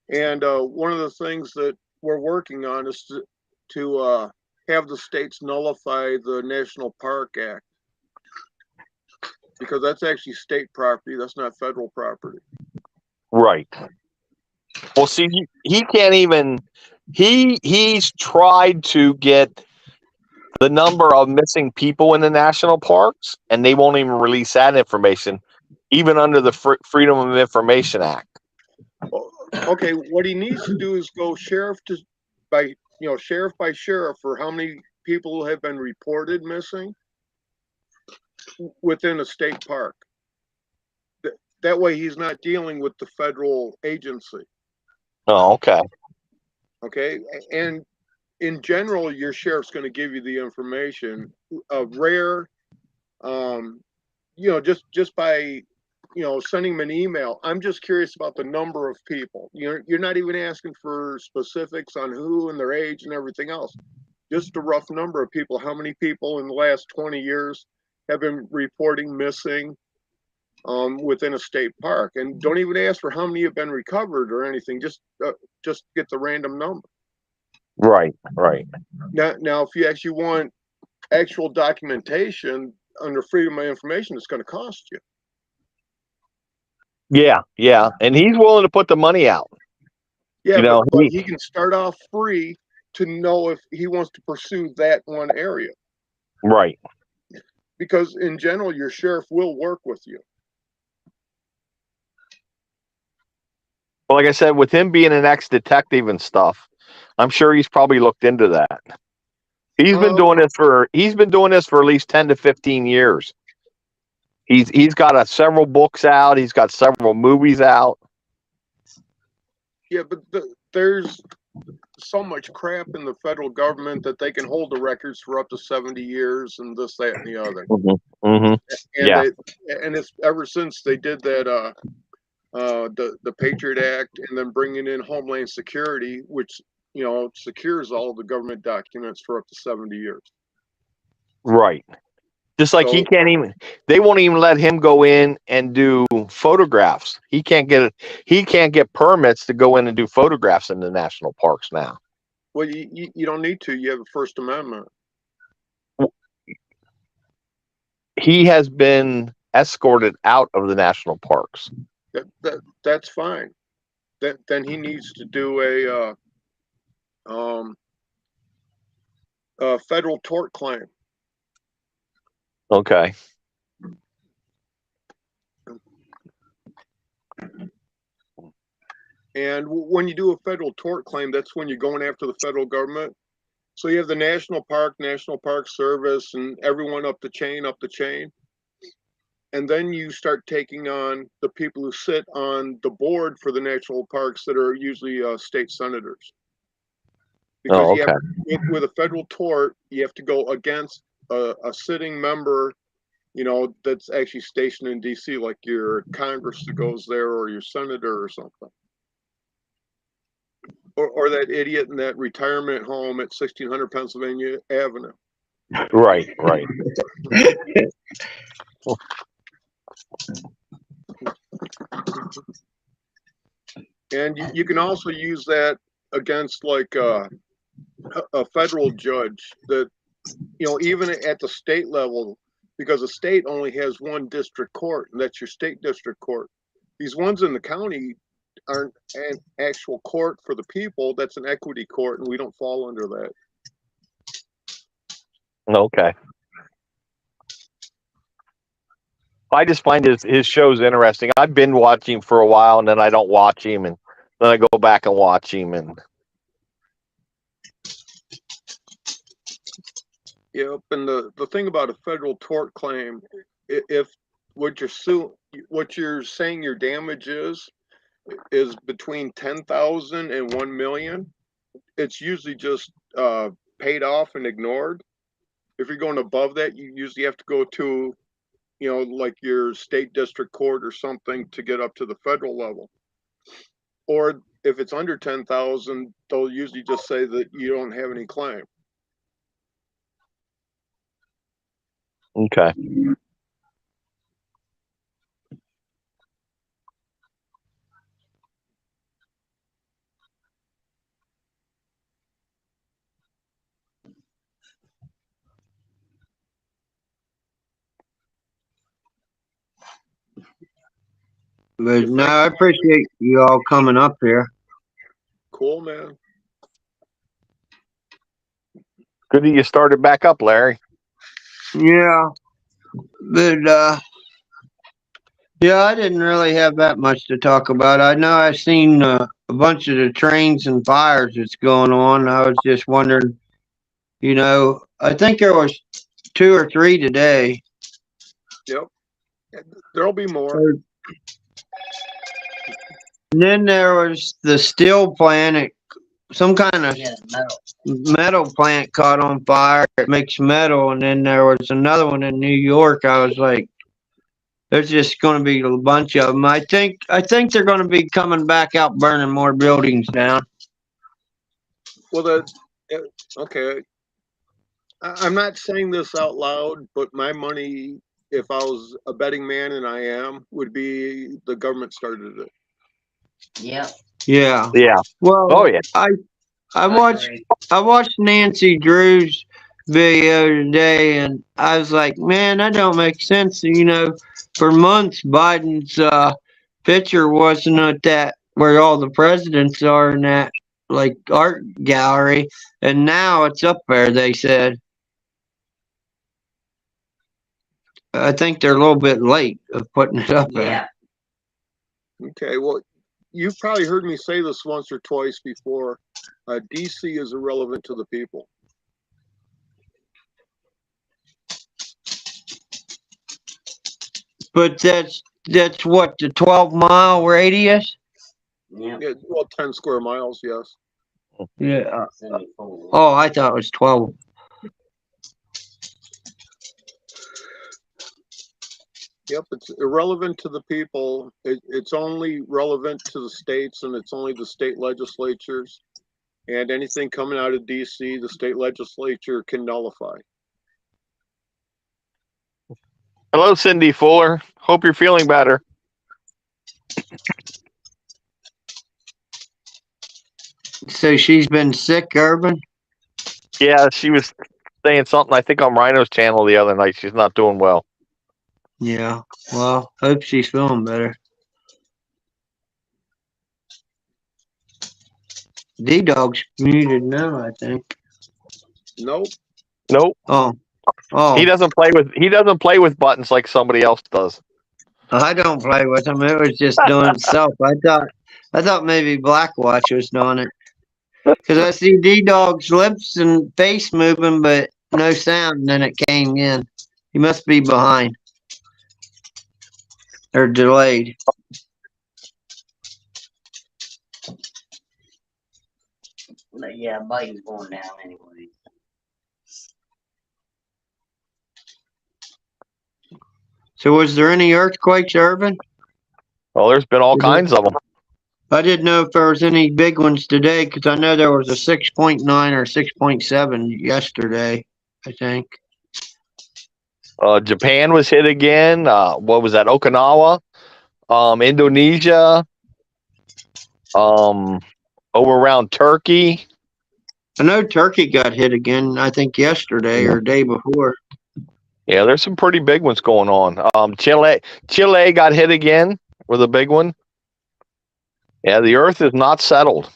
And one of the things that we're working on is to have the states nullify the National Park Act, because that's actually state property. That's not federal property. Right. Well, see, he can't even. He's tried to get the number of missing people in the national parks, and they won't even release that information, even under the Freedom of Information Act. Okay, what he needs to do is go sheriff by sheriff for how many people have been reported missing within a state park. That way he's not dealing with the federal agency. Oh, okay. Okay, and in general, your sheriff's going to give you the information. Rare, just by sending him an email. I'm just curious about the number of people. You're not even asking for specifics on who and their age and everything else. Just a rough number of people. How many people in the last 20 years have been reporting missing within a state park. And don't even ask for how many have been recovered or anything. Just get the random number. Right, right. Now, if you actually want actual documentation under Freedom of Information, it's going to cost you. Yeah, yeah. And he's willing to put the money out. Yeah, You know, but he can start off free to know if he wants to pursue that one area. Right. Because in general, your sheriff will work with you. Well, like I said, with him being an ex-detective and stuff, I'm sure he's probably looked into that. He's been doing this for at least 10 to 15 years. He's got several books out. He's got several movies out. Yeah, but there's so much crap in the federal government that they can hold the records for up to 70 years and this, that, and the other. Mm-hmm. Mm-hmm. And and it's ever since they did that, the Patriot Act, and then bringing in Homeland Security, which, you know, secures all of the government documents for up to 70 years. Right. Just like So- they won't even let him go in and do photographs. He can't get permits to go in and do photographs in the national parks now. Well, you don't need to. You have a First Amendment. He has been escorted out of the national parks. That's fine. Then he needs to do a federal tort claim. Okay. And when you do a federal tort claim, that's when you're going after the federal government. So you have the National Park Service, and everyone up the chain. And then you start taking on the people who sit on the board for the national parks that are usually state senators. Because with a federal tort, you have to go against a sitting member, you know, that's actually stationed in DC, like your Congress that goes there, or your senator or something. Or that idiot in that retirement home at 1600 Pennsylvania Avenue. Right. And you can also use that against like a federal judge that, you know, even at the state level, because a state only has one district court, and that's your state district court. These ones in the county aren't an actual court for the people. That's an equity court, and we don't fall under that. Okay. I just find his shows interesting. I've been watching for a while, and then I don't watch him, and then I go back and watch him. And yep. And the thing about a federal tort claim, if what you're saying your damage is between 10,000 and 1 million, it's usually just paid off and ignored. If you're going above that, you usually have to go to, you know, like your state district court or something to get up to the federal level. Or if it's under 10,000, they'll usually just say that you don't have any claim. okay. But no, I appreciate you all coming up here. Cool, man. Good that you started back up, Larry. Yeah. But yeah, I didn't really have that much to talk about. I know I've seen a bunch of the trains and fires that's going on. I was just wondering, you know, I think there was 2 or 3 today. Yep. There'll be more. And then there was the steel plant, some kind of Yeah, metal. metal plant caught on fire. It makes metal. And then there was another one in New York. I was like, there's just going to be a bunch of them. I think they're going to be coming back out burning more buildings down. Well, okay. I'm not saying this out loud, but my money if I was a betting man, and I am, would be the government started it. Yep. Yeah. Yeah. Well, Oh yeah. I watched agree. I watched Nancy Drew's video today, and I was like, man, that don't make sense. You know, for months Biden's picture wasn't at that where all the presidents are in that like art gallery, and now it's up there. They said. I think they're a little bit late of putting it up there. Yeah. Okay, well, you've probably heard me say this once or twice before. DC is irrelevant to the people. But that's what, the 12-mile radius? Yep. Yeah, well, 10 square miles, yes. Yeah. 74. Oh, I thought it was 12. Yep, it's irrelevant to the people. It's only relevant to the states, and it's only the state legislatures. And anything coming out of DC, the state legislature can nullify. Hello, Cindy Fuller. Hope you're feeling better. So she's been sick, Urban? Yeah, she was saying something, I think, on Rhino's channel the other night. She's not doing well. Yeah. Well, hope she's feeling better. D-Dog's muted now, I think. Nope. Nope. Oh. He doesn't play with buttons like somebody else does. I don't play with him. It was just doing itself. I thought maybe Blackwatch was doing it. Because I see D-Dog's lips and face moving, but no sound, and then it came in. He must be behind. Or delayed. But yeah, Biden's going down anyway. So was there any earthquakes, Irvin? Well, there's been all kinds of them. I didn't know if there was any big ones today, because I know there was a 6.9 or 6.7 yesterday, I think. Japan was hit again. What was that? Okinawa, Indonesia, over around Turkey. I know Turkey got hit again, I think yesterday or day before. Yeah, there's some pretty big ones going on. Chile got hit again with a big one. Yeah, the earth is not settled.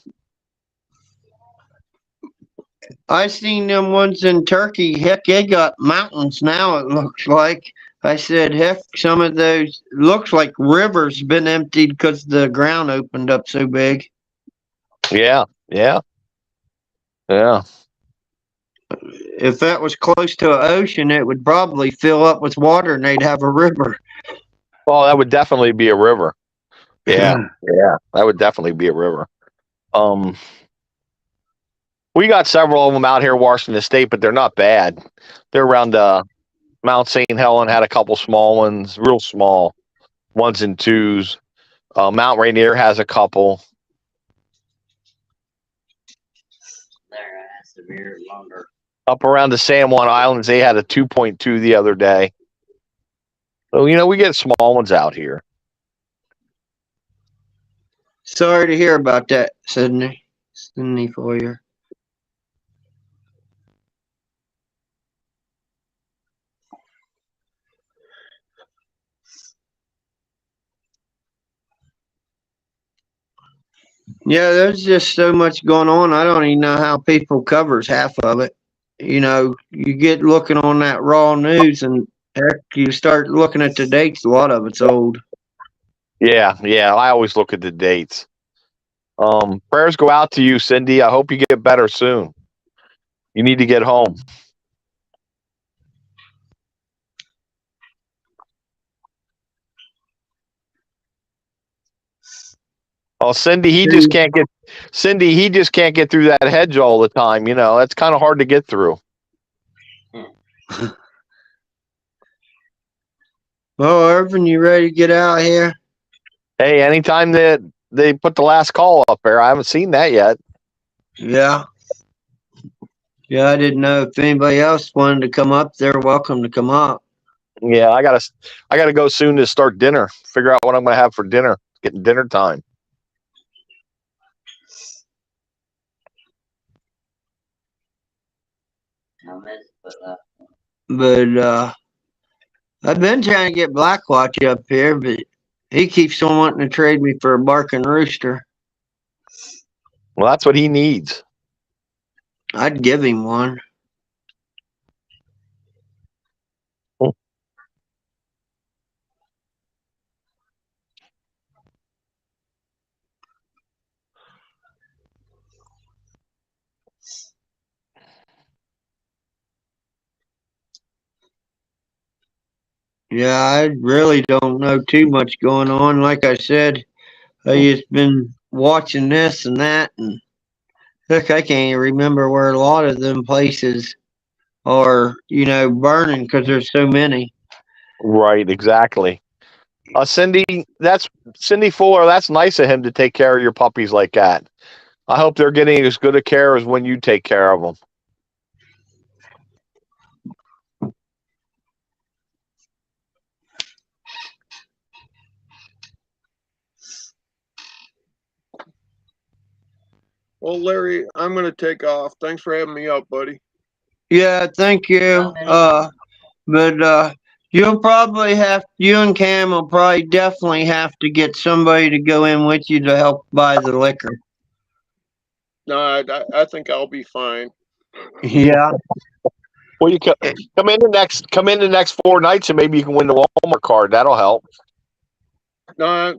I seen them ones in Turkey. Heck, they got mountains now, it looks like. I said, heck, some of those looks like rivers been emptied because the ground opened up so big. Yeah. If that was close to an ocean, it would probably fill up with water and they'd have a river. Well, that would definitely be a river. Yeah, that would definitely be a river. We got several of them out here in Washington State, but they're not bad. They're around Mount St. Helen had a couple small ones, real small, 1s and 2s. Mount Rainier has a couple. There, severe lumber. Up around the San Juan Islands, they had a 2.2 the other day. So, we get small ones out here. Sorry to hear about that, Sydney Foyer. Yeah, there's just so much going on. I don't even know how people covers half of it. You get looking on that raw news and heck, you start looking at the dates, a lot of it's old. Yeah, I always look at the dates. Prayers go out to you, Cindy. I hope you get better soon. You need to get home. Oh, Cindy, he just can't get through that hedge all the time. That's kind of hard to get through. Well, Irvin, you ready to get out here? Hey, anytime that they put the last call up there, I haven't seen that yet. Yeah. Yeah, I didn't know if anybody else wanted to come up. They're welcome to come up. Yeah, I gotta go soon to start dinner. Figure out what I'm gonna have for dinner. Getting dinner time. I miss it left. But I've been trying to get Blackwatch up here, but he keeps on wanting to trade me for a barking rooster. Well, that's what he needs. I'd give him one. Yeah, I really don't know too much going on. Like I said, I just been watching this and that, and look, I can't even remember where a lot of them places are, burning because there's so many. Right, exactly. Cindy, that's Cindy Fuller. That's nice of him to take care of your puppies like that. I hope they're getting as good a care as when you take care of them. Well, Larry, I'm gonna take off. Thanks for having me up, buddy. Yeah, thank you. But you'll probably you and Cam will probably definitely have to get somebody to go in with you to help buy the liquor. No, I think I'll be fine. Yeah. Well, you come in the next 4 nights, and maybe you can win the Walmart card. That'll help. No,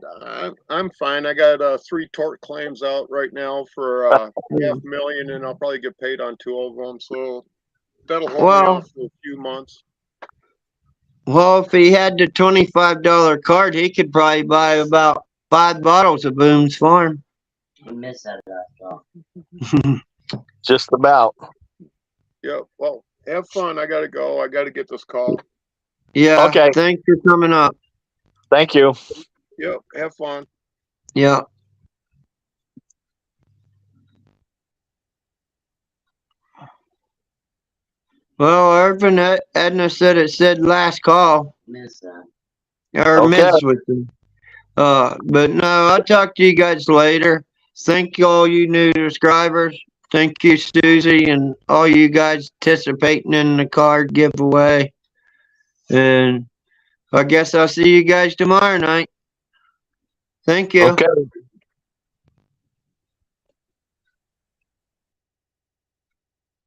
I'm fine. I got 3 tort claims out right now for $500,000, and I'll probably get paid on 2 of them. So that'll hold me off for a few months. Well, if he had the $25 card, he could probably buy about 5 bottles of Boone's Farm. You missed that last one. Just about. Yep. Well, have fun. I gotta go. I gotta get this call. Yeah. Okay. Thanks for coming up. Thank you. Yep. Have fun. Yeah. Well, Irvin, Edna said it said last call. Missed that. Or Okay. miss with them. But no, I'll talk to you guys later. Thank you, all you new subscribers. Thank you, Susie, and all you guys participating in the card giveaway. And I guess I'll see you guys tomorrow night. Thank you. Okay.